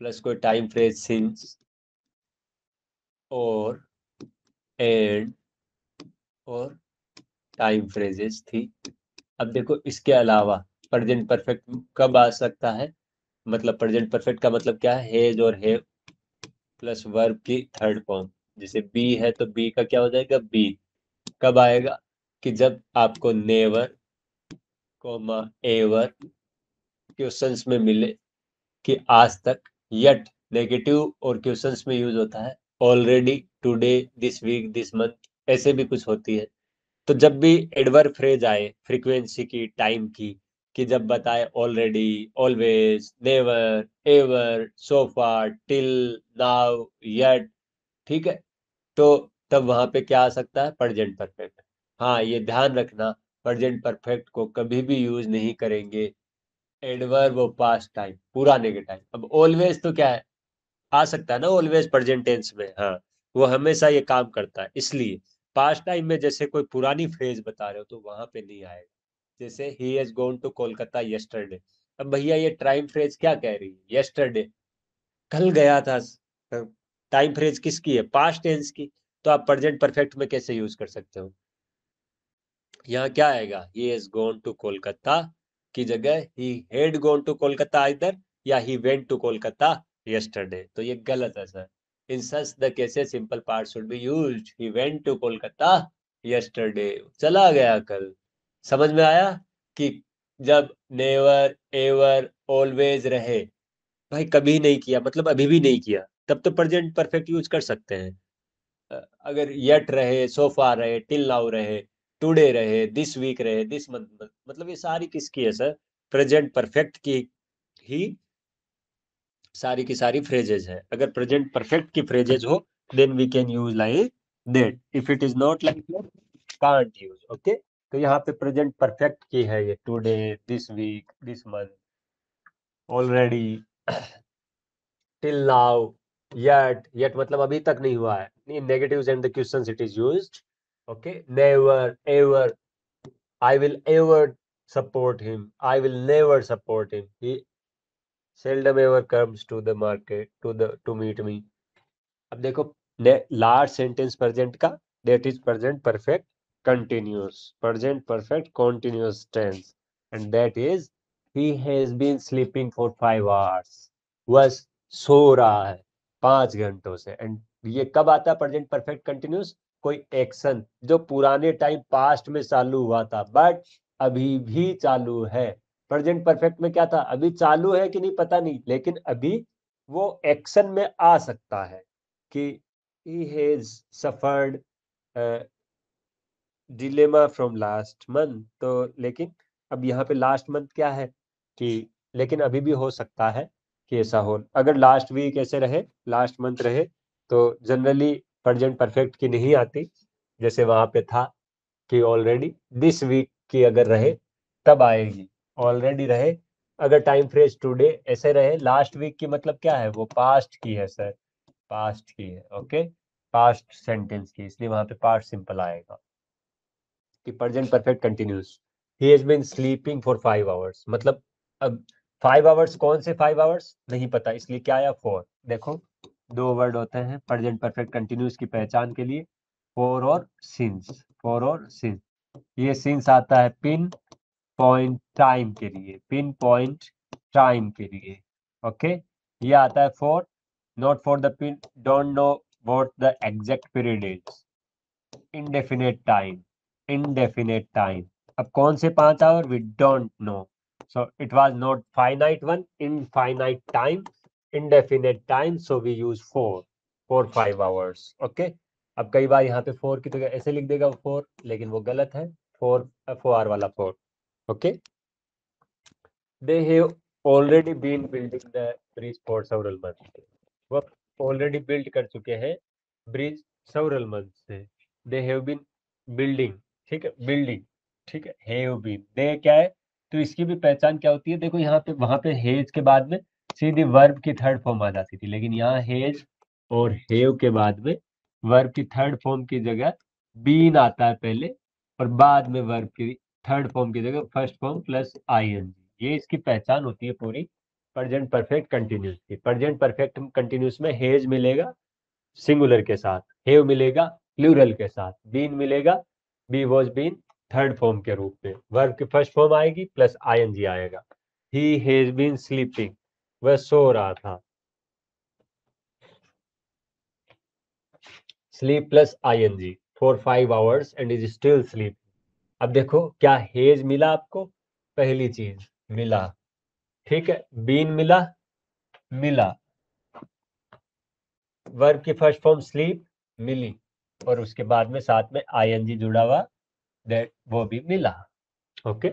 प्लस कोई टाइम फ्रेज सिंस और एंड और टाइम फ्रेजेस थी. अब देखो इसके अलावा प्रेजेंट परफेक्ट कब आ सकता है? मतलब प्रेजेंट परफेक्ट का मतलब क्या है? हैज और हैव प्लस वर्ब की थर्ड फॉर्म. जैसे बी है तो बी का क्या हो जाएगा? बी. कब आएगा? कि जब आपको नेवर कोमा एवर क्वेश्चंस में मिले कि आज तक. यट नेगेटिव और क्वेश्चंस में यूज होता है. Already, today, this week, this month, ऐसे भी कुछ होती है. तो जब भी एडवर्ब फ्रेज आए फ्रीक्वेंसी की, टाइम की, कि जब बताए already, always, never, ever, so far, till, now, yet, ठीक है, तो तब वहां पे क्या आ सकता है? Present perfect. हाँ, ये ध्यान रखना, प्रेजेंट परफेक्ट को कभी भी यूज नहीं करेंगे एडवर्ब ऑफ पास्ट टाइम, पुराने के टाइम. अब ऑलवेज तो क्या है? आ सकता है ना ऑलवेज प्रेजेंट टेंस में. हाँ, वो हमेशा ये काम करता है. इसलिए पास्ट टाइम में जैसे कोई पुरानी फ्रेज बता रहे हो तो वहां पे नहीं आएगा. जैसे ही has gone to Kolkata yesterday. अब भैया ये टाइम फ्रेज क्या कह रही है? यस्टरडे, कल गया था. टाइम फ्रेज किसकी है? पास्ट टेंस की. तो आप प्रेजेंट परफेक्ट में कैसे यूज कर सकते हो? यहाँ क्या आएगा? He has gone to Kolkata की जगह he had gone to Kolkata इधर, या he went to Kolkata yesterday. तो ये गलत है sir. In such the cases simple past should be used. He went to Kolkata yesterday, चला गया कल. समझ में आया? कि जब नेवर, एवर, ऑलवेज रहे, भाई कभी नहीं किया मतलब अभी भी नहीं किया, तब तो प्रेजेंट परफेक्ट यूज कर सकते हैं. अगर यट रहे, सोफा रहे, टिल नाउ रहे, टुडे रहे, दिस वीक रहे, दिस मंथ, मतलब ये सारी किसकी है सर? प्रेजेंट परफेक्ट की ही सारी की सारी फ्रेजेज है. अगर प्रेजेंट परफेक्ट की फ्रेजेज हो then we can use like that. If it is not like that, can't use. Okay. तो यहाँ पे प्रेजेंट परफेक्ट की है ये today, this week, this month, already, till now, yet. Yet मतलब अभी तक नहीं हुआ है. in negatives and the questions it is used. Okay. Never, ever, I will ever support him, I will never support him, he seldom ever comes to the market to meet me. अब देखो, last sentence present का, that is present perfect. continuous, present perfect continuous tense, and that is he has been sleeping for 5 hours. वह सो रहा है 5 घंटों से. And ये कब आता है प्रेजेंट परफेक्ट कंटिन्यूस? कोई एक्शन जो पुराने टाइम पास्ट में चालू हुआ था बट अभी भी चालू है. प्रेजेंट परफेक्ट में क्या था? अभी चालू है कि नहीं पता नहीं, लेकिन अभी वो एक्शन में आ सकता है कि he has suffered dilemma from last month. तो लेकिन अब यहाँ पे लास्ट मंथ क्या है कि, लेकिन अभी भी हो सकता है कि ऐसा हो. अगर लास्ट वीक ऐसे रहे, लास्ट मंथ रहे, तो जनरली प्रेजेंट परफेक्ट की नहीं आती, जैसे वहां पे था कि ऑलरेडी. दिस वीक की अगर रहे तब आएगी. ऑलरेडी रहे, अगर टाइम फ्रेज टुडे ऐसे रहे, लास्ट वीक की मतलब क्या है? वो पास्ट की है सर, पास्ट की है. ओके, पास्ट सेंटेंस की, इसलिए वहां पे पास्ट सिंपल आएगा कि present perfect continuous. He has been sleeping for 5 hours. मतलब अब 5 आवर्स कौन से 5 आवर्स नहीं पता, इसलिए क्या आया? फॉर. देखो, दो वर्ड होते हैं प्रेजेंट परफेक्ट कंटिन्यूस की पहचान के लिए, फॉर और सिंस. फॉर और सिंस. ये सिंस आता है पिन पॉइंट टाइम के लिए, पिन पॉइंट टाइम के लिए. ओके, ये आता है for, not for the pin, don't know what the exact period is. indefinite time, indefinite time. अब कौन से 5 our? We don't know. So it was not finite one, infinite time, indefinite time. So we use for 5 hours. Okay. अब कई बार यहाँ पे 4 की जगह ऐसे लिख देगा 4, लेकिन वो गलत है. 4 वाला 4. Okay. They have already been building the bridge for several months. वो ऑलरेडी बिल्ड कर चुके हैं ब्रिज several months से. They have been building. ठीक है, बिल्डिंग. ठीक है, have been, they क्या है? तो इसकी भी पहचान क्या होती है? देखो यहाँ पे, वहां पे हेज के बाद में सीधी वर्ब की थर्ड फॉर्म आ जाती थी, लेकिन यहाँ हेज और हेव के बाद में वर्ब की थर्ड फॉर्म की जगह बीन आता है पहले, और बाद में वर्ब की थर्ड फॉर्म की जगह फर्स्ट फॉर्म प्लस आईएनजी. ये इसकी पहचान होती है पूरी प्रेजेंट परफेक्ट कंटिन्यूस की. प्रेजेंट परफेक्ट कंटिन्यूस में हेज मिलेगा सिंगुलर के साथ, हेव मिलेगा प्लूरल के साथ, बीन मिलेगा be was been third form के रूप में, वर्ब की फर्स्ट फॉर्म आएगी प्लस आईएनजी आएगा. ही हैज बीन स्लीपिंग, वह सो रहा था. Sleep plus ING for 5 hours and is still sleep. अब देखो क्या हेज मिला आपको? पहली चीज मिला. ठीक है, बीन मिला, मिला. वर्ब की फर्स्ट फॉर्म स्लीप मिली, और उसके बाद में साथ में आईएनजी जुड़ा हुआ, दैट वो भी मिला. ओके.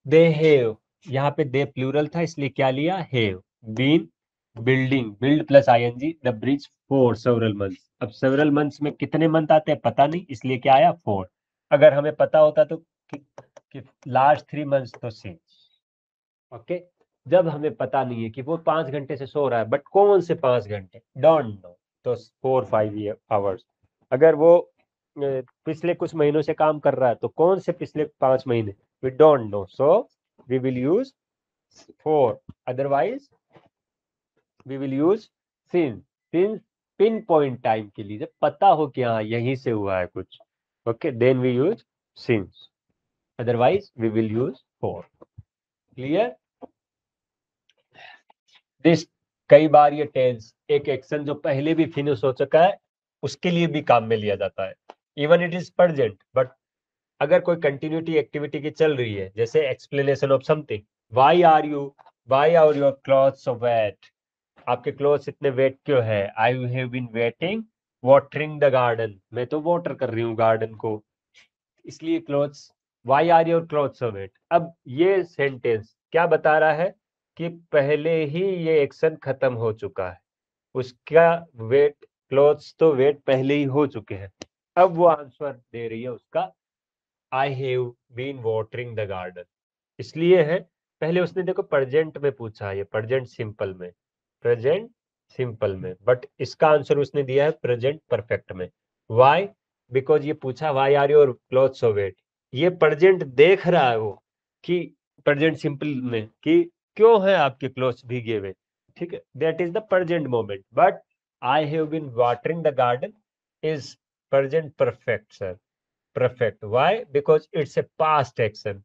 दे हैव, यहाँ पे दे प्लूरल था इसलिए क्या लिया? Have been building, build plus ING the bridge for several months. अब सेवरल मंथ्स में कितने मंथ आते हैं पता नहीं, इसलिए क्या आया? 4. अगर हमें पता होता तो कि लास्ट 3 मंथ्स तो सिंस. ओके. जब हमें पता नहीं है कि वो 5 घंटे से सो रहा है, बट कौन से 5 घंटे? Don't know. तो 4-5 आवर्स. अगर वो पिछले कुछ महीनों से काम कर रहा है, तो कौन से पिछले 5 महीने? We don't know, so we will use 4. Otherwise we will use since. Since pinpoint time के लिए, जब पता हो कि हाँ यहीं से हुआ है कुछ. Okay, then we use since. Otherwise we will use 4. Clear? This, कई बार ये टेंस एक एक्शन जो पहले भी फिनिश हो चुका है उसके लिए भी काम में लिया जाता है. Even it is present, but अगर कोई कंटिन्यूटी एक्टिविटी की चल रही है, जैसे explanation of something, why are your clothes so wet? आपके क्लॉथ्स इतने वेट क्यों है? I have been wetting watering the garden, मैं तो वाटर कर रही हूँ गार्डन को, इसलिए clothes. Why are your clothes so wet? अब ये सेंटेंस क्या बता रहा है? कि पहले ही ये एक्शन खत्म हो चुका है, उसका वेट, क्लॉथ्स तो वेट पहले ही हो चुके हैं. अब वो आंसर दे रही है उसका, I have been watering the garden. इसलिए है, पहले उसने देखो प्रेजेंट में पूछा, ये प्रेजेंट सिंपल में, प्रेजेंट सिंपल में, बट इसका आंसर उसने दिया है प्रेजेंट परफेक्ट में. व्हाई? बिकॉज ये पूछा why are your clothes so wet. ये प्रेजेंट देख रहा है वो कि प्रेजेंट सिंपल में कि क्यों है आपके क्लॉथ्स भीगे हुए. ठीक है, that is the present moment. But I have been watering the garden is present perfect sir. Perfect. Why? Because it's a past action.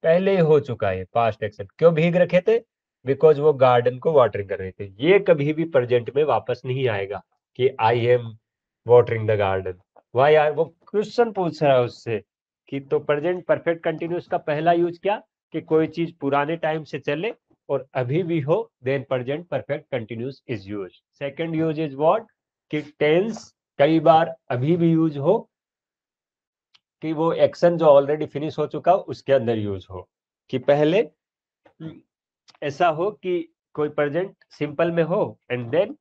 पहले ही हो चुका है पास्ट एक्शन. क्यों भीग रखे थे? बिकॉज वो गार्डन को वाटरिंग कर रहे थे. ये कभी भी प्रेजेंट में वापस नहीं आएगा कि I am watering the garden. Why यार, वो क्वेश्चन पूछ रहा है उससे कि तो प्रेजेंट परफेक्ट कंटिन्यूस का पहला यूज क्या? कि कोई चीज पुराने टाइम से चले और अभी भी हो, then present perfect continuous is use. Second use is what? कि टेंस कई बार अभी भी यूज हो, कि वो एक्शन जो ऑलरेडी फिनिश हो चुका हो उसके अंदर यूज हो. कि पहले ऐसा हो कि कोई प्रेजेंट सिंपल में हो एंड देन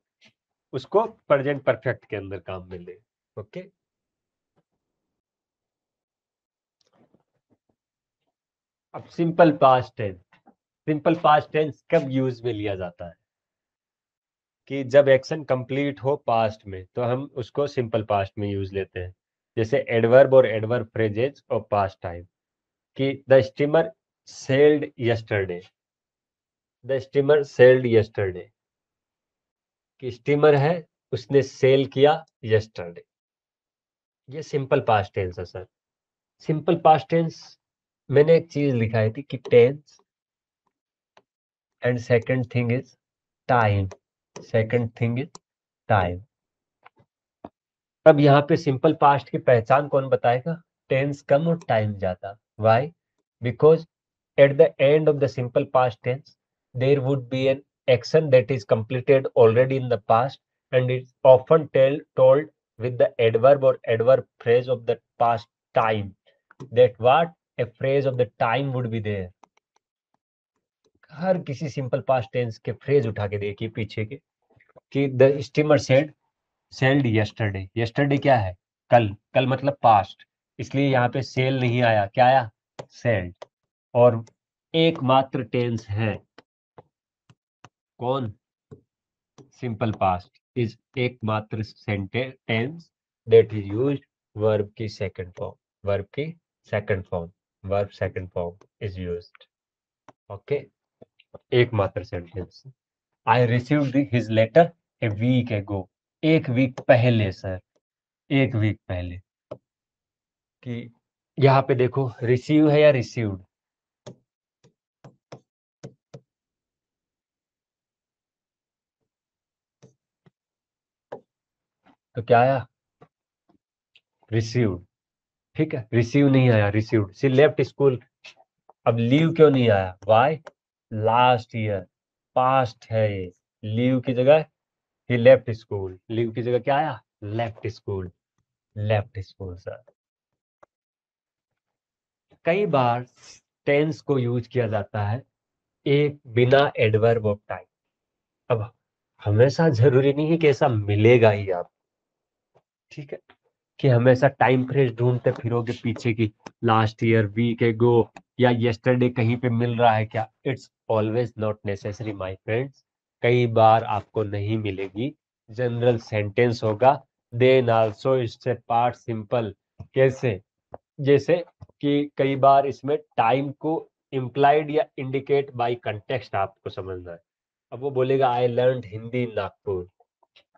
उसको प्रेजेंट परफेक्ट के अंदर काम मिले. ओके. अब simple past tense. Simple past tense कब यूज में लिया जाता है? कि जब एक्शन कंप्लीट हो पास्ट में तो हम उसको सिंपल पास्ट में यूज लेते हैं. जैसे एडवर्ब और adverb phrases of past time. कि the steamer sailed yesterday. The steamer sailed yesterday. कि स्टीमर है, उसने सेल किया यस्टरडे. ये सिंपल पास्ट टेंस है सर. सिंपल पास्ट टेंस मैंने एक चीज लिखाई थी कि tense and second thing is time. Second thing is time. अब यहाँ पे सिंपल पास्ट की पहचान कौन बताएगा? टेंस कम और टाइम ज्यादा. Why? Because at the end of the simple past tense there would be an action that is completed already in the past and is often told with the adverb or adverb phrase of the past time. That what a phrase of the time would be there. हर किसी simple past tense के phrase उठा के देखिए पीछे के. कि the steamer said sailed yesterday. Yesterday क्या है? कल. कल मतलब पास्ट, इसलिए यहाँ पे सेल नहीं आया. क्या आया? सेल्ड. और एकमात्र टेंस है कौन? सिंपल पास्ट इज एकमात्र tense that is used verb की सेकंड फॉर्म. वर्ब की second form. Verb second form is used. Okay. एकमात्र sentence. I received his letter a week ago. एक वीक पहले सर. एक वीक पहले. कि यहाँ पे देखो रिसीव है या रिसीव्ड? तो क्या आया? रिसीव्ड. ठीक है. रिसीव नहीं आया, रिसीव्ड. सी लेफ्ट स्कूल. अब लीव क्यों नहीं आया? वाई? Last year. पास्ट है ये. लीव की जगह ही लेफ्ट स्कूल. लीव की जगह क्या आया? Left school. Left school sir. कई बार टेंस को यूज किया जाता है एक बिना एडवर्ब ऑफ टाइम. अब हमेशा जरूरी नहीं है कि ऐसा मिलेगा ही आप. ठीक है. कि हमेशा टाइम फ्रेज ढूंढते फिरोगे पीछे की लास्ट ईयर, वीक एगो या यस्टरडे कहीं पे मिल रहा है क्या? It's always not necessary my friends. कई बार आपको नहीं मिलेगी. जनरल सेंटेंस होगा. Then also it's a past simple. कैसे? जैसे कि कई बार इसमें टाइम को इम्प्लाइड या इंडिकेट बाय कंटेक्स्ट आपको समझना है. अब वो बोलेगा आई लर्न हिंदी इन नागपुर.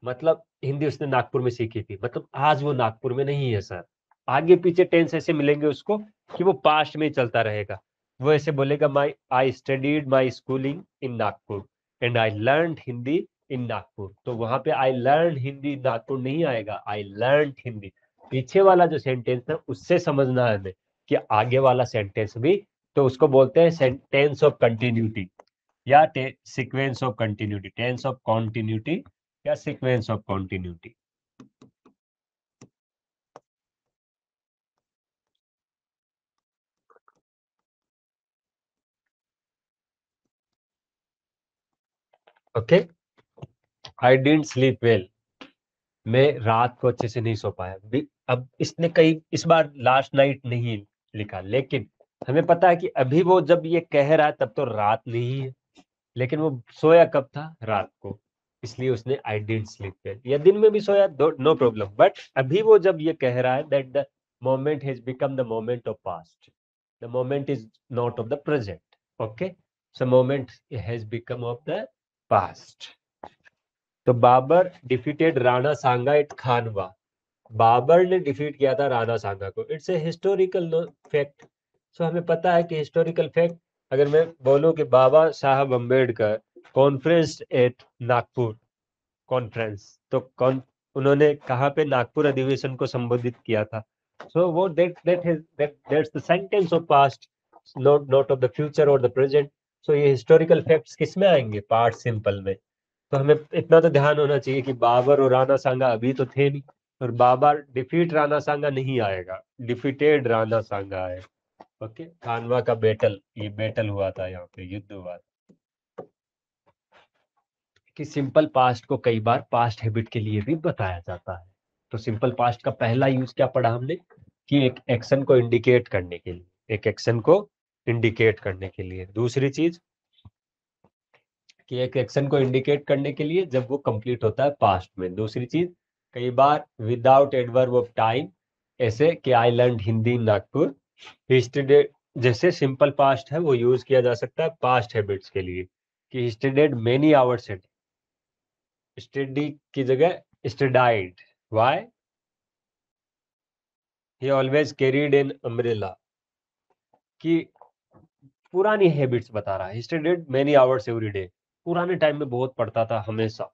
मतलब हिंदी उसने नागपुर में सीखी थी, मतलब आज वो नागपुर में नहीं है सर. आगे पीछे टेंस ऐसे मिलेंगे उसको कि वो पास्ट में ही चलता रहेगा. वो ऐसे बोलेगा my I studied my schooling in Nagpur and I learn Hindi in Nagpur. तो वहां पे I learn Hindi in Nagpur नहीं आएगा. I learn Hindi. पीछे वाला जो सेंटेंस है उससे समझना है हमें कि आगे वाला सेंटेंस भी. तो उसको बोलते हैं सेंटेंस ऑफ कंटिन्यूटी या sequence of continuity. Tense of continuity या sequence of continuity. Okay. I didn't sleep well. मैं रात को अच्छे से नहीं सो पाया. अब इसने कई इस बार लास्ट नाइट नहीं लिखा, लेकिन हमें पता है कि अभी वो जब ये कह रहा है तब तो रात नहीं है. लेकिन वो सोया कब था? रात को. इसलिए उसने आई डिडंट स्लीप वेल. या दिन में भी सोया, नो प्रॉब्लम. बट अभी वो जब ये कह रहा है that the moment has become the moment of past. The moment is not of the present. Okay. So moment has become of the past. तो बाबर डिफीटेड राणा सांगा एट खानवा. बाबर ने डिफीट किया था राणा सांगा को। It's a historical fact. So हमें पता है कि historical fact, अगर मैं बोलूं कि Babasaheb Ambedkar conference at Nagpur conference, तो कौन, उन्होंने कहाँ पे नागपुर अधिवेशन को संबोधित किया था। सो वो that's the sentence of past, not of the future और द प्रेजेंट। सो ये हिस्टोरिकल फैक्ट्स किस में आएंगे? पार्ट सिंपल में। तो हमें इतना तो ध्यान होना चाहिए कि बाबर और राणा सांगा अभी तो थे नहीं, और बाबर डिफीट राणा सांगा नहीं आएगा, डिफीटेड राणा सांगा है। ओके, खानवा का बैटल, ये बैटल हुआ था, यहाँ पे युद्ध हुआ था। कि सिंपल पास्ट को कई बार पास्ट हैबिट के लिए भी बताया जाता है। तो सिंपल पास्ट का पहला यूज क्या पढ़ा हमने? कि एक एक्शन को इंडिकेट करने के लिए, एक एक्शन को इंडिकेट करने के लिए। दूसरी चीज कि एक एक्शन को इंडिकेट करने के लिए जब वो कंप्लीट होता है पास्ट में। दूसरी चीज, कई बार विदाउट एडवर्ब ऑफ टाइम, ऐसे कि आई learn Hindi in Nagpur. History, जैसे सिंपल पास्ट है वो यूज किया जा सकता है पास्ट हैबिट्स के लिए, कि he studied many hours, study की जगह studied. Why? He always carried an umbrella. कि पुरानी हैबिट्स बता रहा है, he studied many hours every day, पुराने टाइम में बहुत पढ़ता था हमेशा।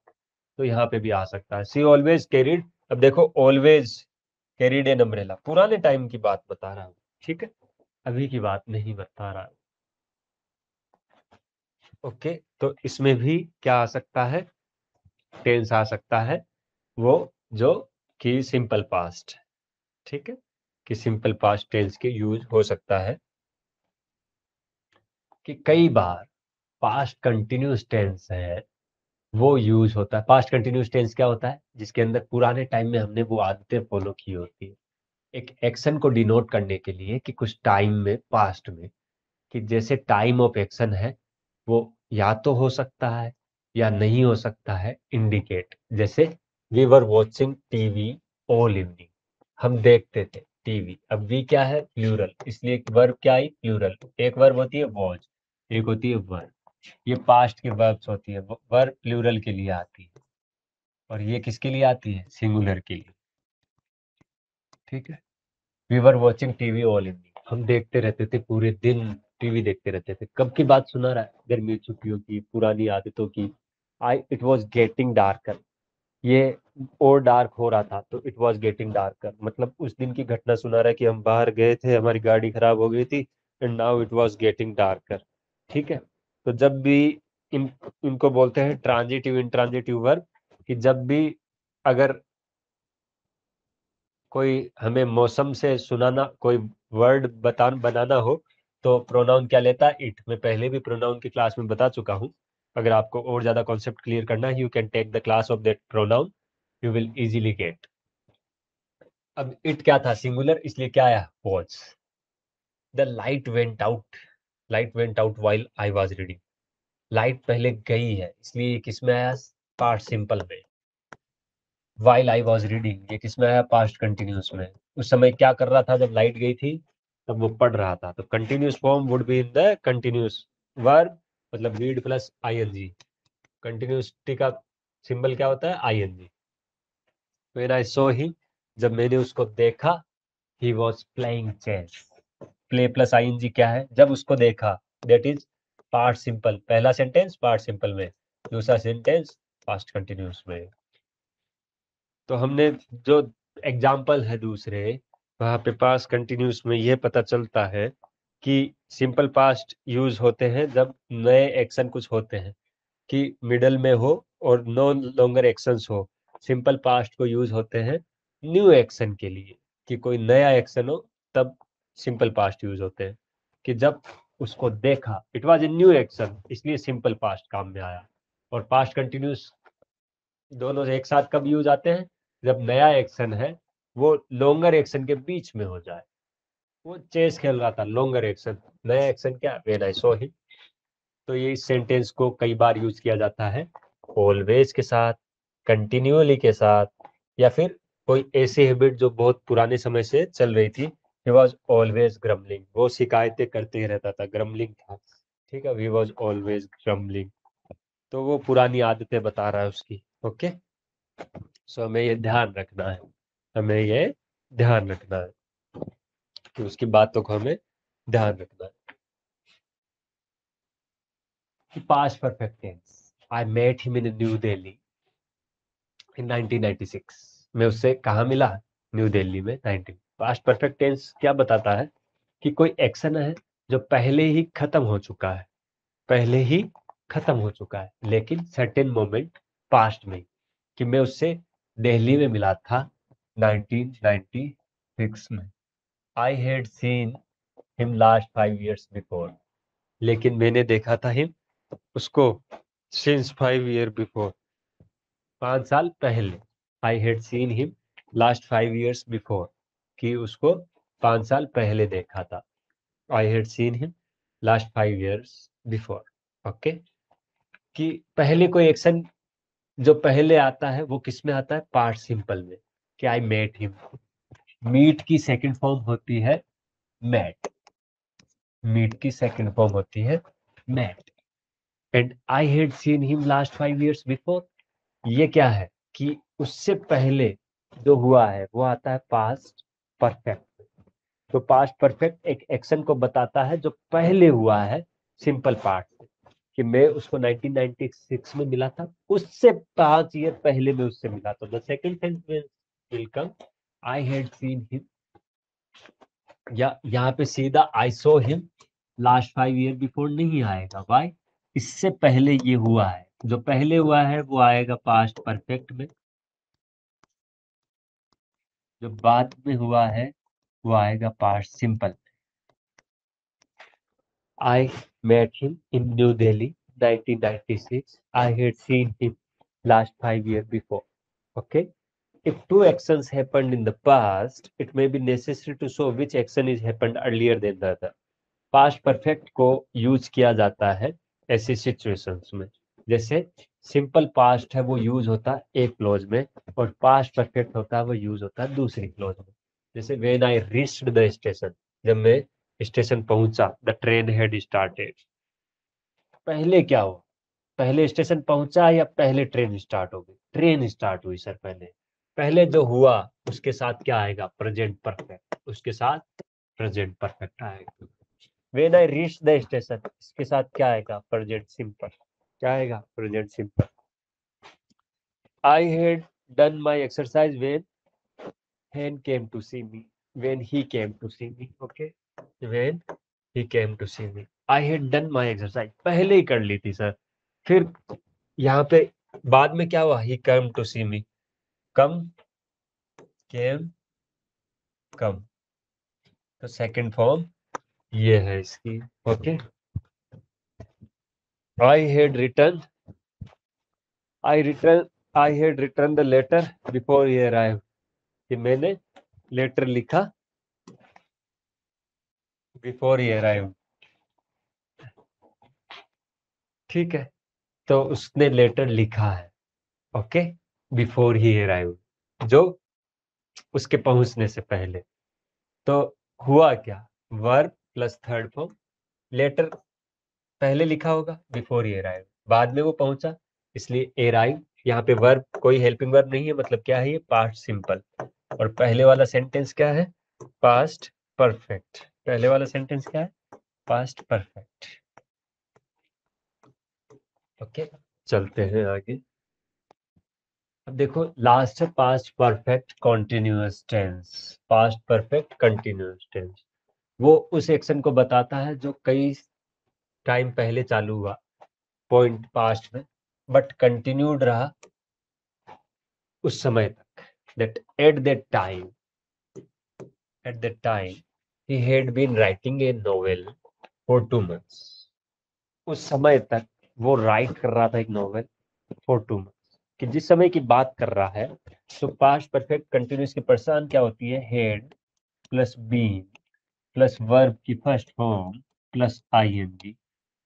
तो यहाँ पे भी आ सकता है, सी ऑलवेज कैरीड। अब देखो, ऑलवेज कैरीड एन अम्ब्रेला, पुराने टाइम की बात बता रहा हूँ, ठीक है, अभी की बात नहीं बता रहा। ओके, तो इसमें भी क्या आ सकता है? टेंस आ सकता है, वो जो कि सिंपल पास्ट, ठीक है, कि सिंपल पास्ट टेंस के यूज हो सकता है। कि कई बार पास्ट कंटिन्यूस टेंस है वो यूज होता है। पास्ट कंटिन्यूस टेंस क्या होता है? जिसके अंदर पुराने टाइम में हमने वो आदतें फॉलो की होती है, एक एक्शन को डिनोट करने के लिए, कि कुछ टाइम में पास्ट में, कि जैसे टाइम ऑफ एक्शन है वो या तो हो सकता है या नहीं हो सकता है इंडिकेट। जैसे we were watching TV all evening, हम देखते थे टीवी। अब वी क्या है? प्लूरल, इसलिए एक वर्ब क्या आई? प्लूरल। एक वर्ब होती है वॉच, एक होती है वर्ब। ये पास्ट की वर्ब्स होती है, वर्ब प्लूरल के लिए आती है, और ये किसके लिए आती है? सिंगुलर के लिए, ठीक है। We were watching TV all evening, हम देखते रहते थे पूरे दिन, टीवी देखते रहते थे। कब की बात सुना रहा है? गर्मी छुट्टियों की, पुरानी आदतों की। आई इट वॉज गेटिंग डार्कर, ये और डार्क हो रहा था, तो इट वॉज गेटिंग डार्कर, मतलब उस दिन की घटना सुना रहा है कि हम बाहर गए थे, हमारी गाड़ी खराब हो गई थी, and now it was getting darker, ठीक है। तो जब भी इन इनको बोलते हैं ट्रांजिटिव इंट्रांजिटिव वर्ब, कि जब भी अगर कोई हमें मौसम से सुनाना, कोई वर्ड बता बनाना हो, तो प्रोनाउन क्या लेता है? इट। मैं पहले भी प्रोनाउन की क्लास में बता चुका हूं। अगर आपको और ज्यादा कॉन्सेप्ट क्लियर करना है, you can take the class of that pronoun, you will easily get. अब इट क्या था? सिंगुलर, इसलिए क्या आया? Watch. The light went out, light went out while I was reading, light पहले गई है, इसलिए किस में आया? पार्ट सिंपल में। वाइल आई वॉज रीडिंग, ये किस में आया? पास्ट कंटिन्यूस में। उस समय क्या कर रहा था जब लाइट गई थी? तब वो पढ़ रहा था। तो continuous form would be in the continuous verb, मतलब रीड प्लस आईएनजी। कंटिन्यूसटी का सिंबल क्या होता है? ING. When I saw him, जब मैंने उसको देखा, he was playing chess. Play plus ING क्या है? जब उसको देखा, दैट इज पार्ट सिंपल। पहला सेंटेंस पार्ट सिंपल में, दूसरा सेंटेंस पास्ट कंटिन्यूस में। तो हमने जो एग्जाम्पल है दूसरे, वहां पे पास्ट कंटिन्यूस में ये पता चलता है कि सिंपल पास्ट यूज होते हैं जब नए एक्शन कुछ होते हैं, कि मिडल में हो और नो लॉन्गर एक्शंस हो। सिंपल पास्ट को यूज होते हैं न्यू एक्शन के लिए, कि कोई नया एक्शन हो, तब सिंपल पास्ट यूज होते हैं। कि जब उसको देखा, it was a new action, इसलिए सिंपल पास्ट काम में आया। और पास्ट कंटिन्यूस दोनों एक साथ कब यूज आते हैं? जब नया एक्शन है वो लॉन्गर एक्शन के बीच में हो जाए। वो चेस खेल रहा था, लॉन्गर एक्शन। नया एक्शन क्या? When I saw him. तो ये इस सेंटेंस को कई बार यूज किया जाता है ऑलवेज के साथ, कंटिन्यूअली के साथ, या फिर कोई ऐसी हैबिट जो बहुत पुराने समय से चल रही थी। ही वॉज ऑलवेज ग्रम्बलिंग, वो शिकायतें करते ही रहता था, ग्रम्बलिंग था, ठीक है। ही वॉज ऑलवेज ग्रम्बलिंग, तो वो पुरानी आदतें बता रहा है उसकी। ओके, सो हमें ये ध्यान रखना है। हमें ये ध्यान रखना है कि उसकी बातों को हमें ध्यान रखना है। Past perfect tense, I met him in New Delhi in 1996। मैं उससे कहाँ मिला? न्यू दिल्ली में 19। पास्ट परफेक्ट टेंस क्या बताता है? कि कोई एक्शन है जो पहले ही खत्म हो चुका है, पहले ही खत्म हो चुका है, लेकिन सर्टेन मोमेंट पास्ट में, कि मैं उससे दिल्ली में मिला था 1996 में। आई had seen him last 5 years before, लेकिन मैंने देखा था हिम उसको सिंस 5 year बिफोर, 5 साल पहले। आई had seen him last 5 years before, कि उसको 5 साल पहले देखा था। आई had seen him last 5 years before. Okay, कि पहले कोई एक्शन जो पहले आता है वो किस में आता है? पार्ट सिंपल में, कि आई मेट हिम। मीट की सेकंड फॉर्म होती है मेट, मीट की सेकंड फॉर्म होती है met. And I had seen him last 5 years before, ये क्या है? कि उससे पहले जो हुआ है वो आता है पास्ट परफेक्ट। तो पास्ट परफेक्ट एक एक्शन को बताता है जो पहले हुआ है सिंपल पार्ट से, कि मैं उसको 1996 में मिला था, उससे 5 year पहले मैं उससे मिला। तो the second sentence will come I had seen him, या यहाँ पे सीधा आई saw him last 5 year before नहीं आएगा। व्हाई? इससे पहले ये हुआ है, जो पहले हुआ है वो आएगा पास्ट परफेक्ट में, जो बाद में हुआ है वो आएगा past simple. I met him in New Delhi, 1996. I had seen him last 5 years before. Okay. If two actions happened in the past, it may be necessary to show which action is happened earlier than the other. Past perfect को use किया जाता है ऐसी situations में, जैसे simple past है वो use होता है एक क्लोज में, और पास्ट परफेक्ट होता है वो यूज होता है दूसरी क्लोज में। जैसे when I reached the station, जब मैं स्टेशन पहुंचा, द ट्रेन हैड स्टार्टेड। पहले क्या हुआ? पहले स्टेशन पहुंचा या पहले ट्रेन स्टार्ट हो गई? ट्रेन स्टार्ट हुई सर पहले। पहले जो हुआ उसके साथ क्या आएगा? प्रेजेंट परफेक्ट, उसके साथ प्रेजेंट परफेक्ट आएगा। When I reach the station, इसके साथ क्या आएगा? Present simple. क्या आएगा? Present simple. I had done my exercise when hen came to see me, when he came to see me। okay, when he came to see me, I had done my exercise, पहले ही कर ली थी sir. फिर यहाँ पे बाद में क्या हुआ? he came to see me, come, came, come, तो सेकंड फॉर्म ये है इसकी। Okay, I had written, I had written the letter before he arrived, कि मैंने लेटर लिखा बिफोर ही अराइव। ठीक है, तो उसने लेटर लिखा है, ओके, बिफोर ही अराइव, जो उसके पहुंचने से पहले। तो हुआ क्या? Verb plus third form, later पहले लिखा होगा बिफोर ही अराइव, बाद में वो पहुंचा, इसलिए अराइव। यहाँ पे वर्ब कोई हेल्पिंग वर्ब नहीं है, मतलब क्या है? ये पास्ट सिंपल। और पहले वाला सेंटेंस क्या है? Past perfect. पहले वाला सेंटेंस क्या है? Past perfect. ओके, चलते हैं आगे। अब देखो लास्ट है past perfect continuous tense. Past perfect continuous tense वो उस एक्शन को बताता है जो कई टाइम पहले चालू हुआ पॉइंट पास्ट में, बट कंटिन्यूड रहा उस समय तक। That at that time he had been writing a novel for 2 months। उस समय तक वो राइट कर रहा था एक नोवेल फॉर 2 months, कि जिस समय की बात कर रहा है। तो पास्ट परफेक्ट कंटिन्यूअस की पर्सन क्या होती है? Had plus been plus verb की फर्स्ट फॉर्म प्लस आईएनजी।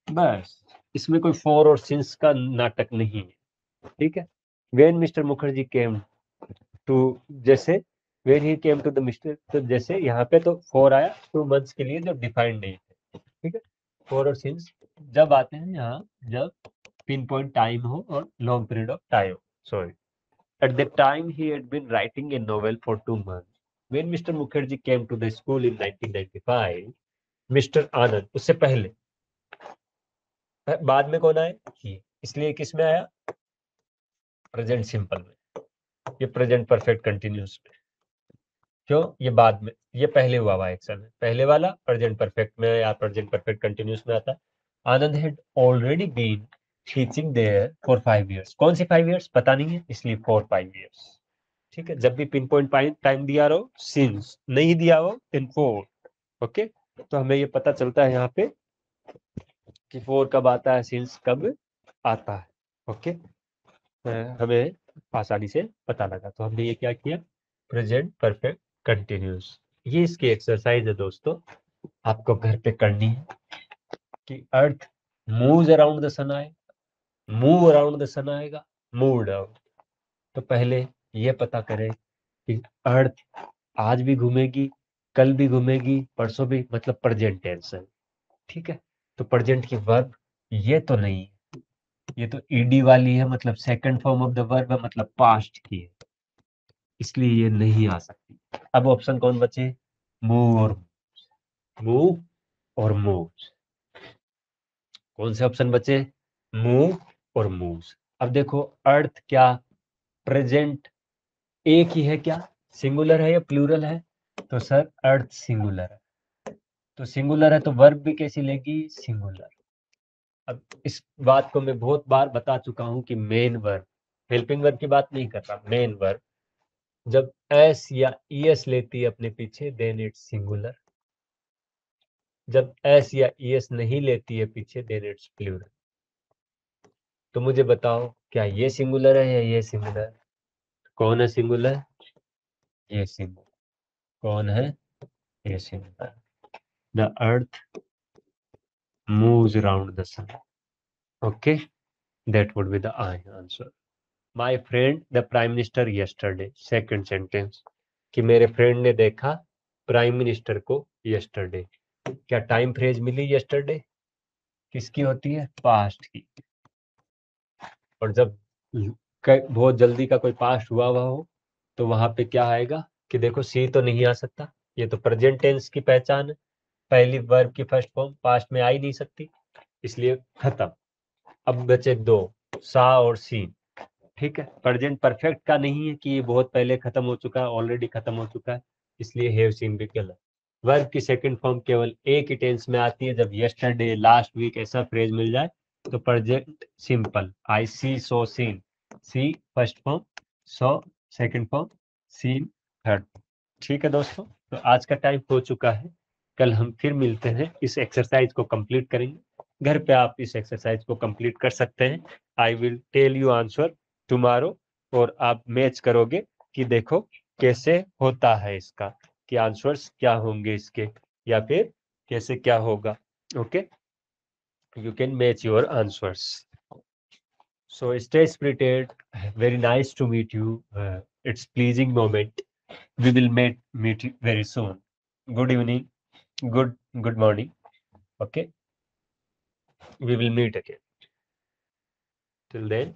बस, इसमें कोई फॉर और सिंस का नाटक नहीं है। ठीक है, when Mister Mukherjee came to, जैसे when he came to the Mister, तो जैसे यहाँ पे तो फॉर आया 2 months के लिए जो डिफाइंड नहीं है। ठीक है, फॉर और सिंस जब आते हैं यहाँ, जब पिन पॉइंट टाइम हो और लॉन्ग पीरियड ऑफ टाइम हो। Sorry, At the time, he had been writing a novel for 2 months. When Mr. Mukherjee came to the school in 1995, Mr. Anand, उससे पहले, बाद में कौन आए? ये, इसलिए किस में आया? प्रेजेंट सिंपल में। ये प्रेजेंट परफेक्ट कंटिन्यूस में। क्यों? ये बाद में, ये पहले हुआ हुआ एक्शन है। पहले वाला प्रेजेंट परफेक्ट में या प्रेजेंट परफेक्ट कंटिन्यूस में आता है। Anand had already been teaching there for 5 years। कौन सी 5 years पता नहीं है, इसलिए 4-5 years। ठीक है, जब भी पिन पॉइंट टाइम दिया रहो, सिंस नहीं दिया हो, देन 4। ओके, तो हमें ये पता चलता है यहाँ पे कि 4 कब आता है, सिंस कब आता है। ओके, हमें आसानी से पता लगा। तो हमने ये क्या किया? Present perfect continuous. ये इसकी एक्सरसाइज है दोस्तों, आपको घर पे करनी है कि अर्थ मूव्स अराउंड द सन आएगा, मूव अराउंड द सन आएगा, मूव्ड आउट। तो पहले ये पता करें कि अर्थ आज भी घूमेगी, कल भी घूमेगी, परसों भी, मतलब प्रेजेंट टेंस है। ठीक है, तो प्रेजेंट की वर्ब ये तो नहीं है, ये तो ईडी वाली है, मतलब second form of the verb है, मतलब पास्ट की है, इसलिए ये नहीं आ सकती। अब ऑप्शन कौन बचे? मूव और मूव और मूव्स। कौन से ऑप्शन बचे? मूव और मूव्स। अब देखो, अर्थ क्या प्रेजेंट एक ही है क्या? सिंगुलर है या प्लूरल है? तो सर अर्थ सिंगुलर है, तो सिंगुलर है तो वर्ब भी कैसी लेगी? सिंगुलर। अब इस बात को मैं बहुत बार बता चुका हूं कि मेन वर्ब, हेल्पिंग वर्ब की बात नहीं कर रहा, मेन वर्ब जब एस या ईएस लेती है अपने पीछे, देन इट्स सिंगुलर। जब एस या ईएस नहीं लेती है पीछे, देन इट्स प्लूरल। तो मुझे बताओ, क्या ये सिंगुलर है या ये सिंगुलर? कौन है सिंगुलर? ये सिंगुलर। कौन है? ये singular. The earth moves around the sun. Okay, that would be the answer. My friend the prime minister yesterday। second sentence, कि मेरे फ्रेंड ने देखा प्राइम मिनिस्टर को yesterday। क्या टाइम फ्रेज मिली? yesterday किसकी होती है? पास्ट की। और जब बहुत जल्दी का कोई पास्ट हुआ हुआ हो, तो वहां पे क्या आएगा कि देखो सी तो नहीं आ सकता, ये तो प्रेजेंट टेंस की पहचान है, पहली वर्ब की फर्स्ट फॉर्म पास्ट में आ ही नहीं सकती, इसलिए खत्म। अब बचे दो, सा और सीन। ठीक है, प्रेजेंट परफेक्ट का नहीं है कि ये बहुत पहले खत्म हो चुका है, ऑलरेडी खत्म हो चुका है, इसलिए हैव सीन भी गलत। वर्ब की सेकंड फॉर्म केवल एक ही टेंस में आती है, जब यस्टरडे, लास्ट वीक ऐसा फ्रेज मिल जाए तो present simple, I see saw seen. See first form, saw second form, seen third. ठीक है दोस्तों, तो आज का टाइम हो चुका है, कल हम फिर मिलते हैं, इस एक्सरसाइज को कंप्लीट करेंगे। घर पे आप इस एक्सरसाइज को कंप्लीट कर सकते हैं। I will tell you answer tomorrow, और आप मैच करोगे कि देखो कैसे होता है इसका, कि आंसर्स क्या होंगे इसके, या फिर कैसे क्या होगा। Okay, you can match your answers. So stay spirited, very nice to meet you, it's pleasing moment. We will meet very soon. Good evening, good morning. Okay, we will meet again. Till then,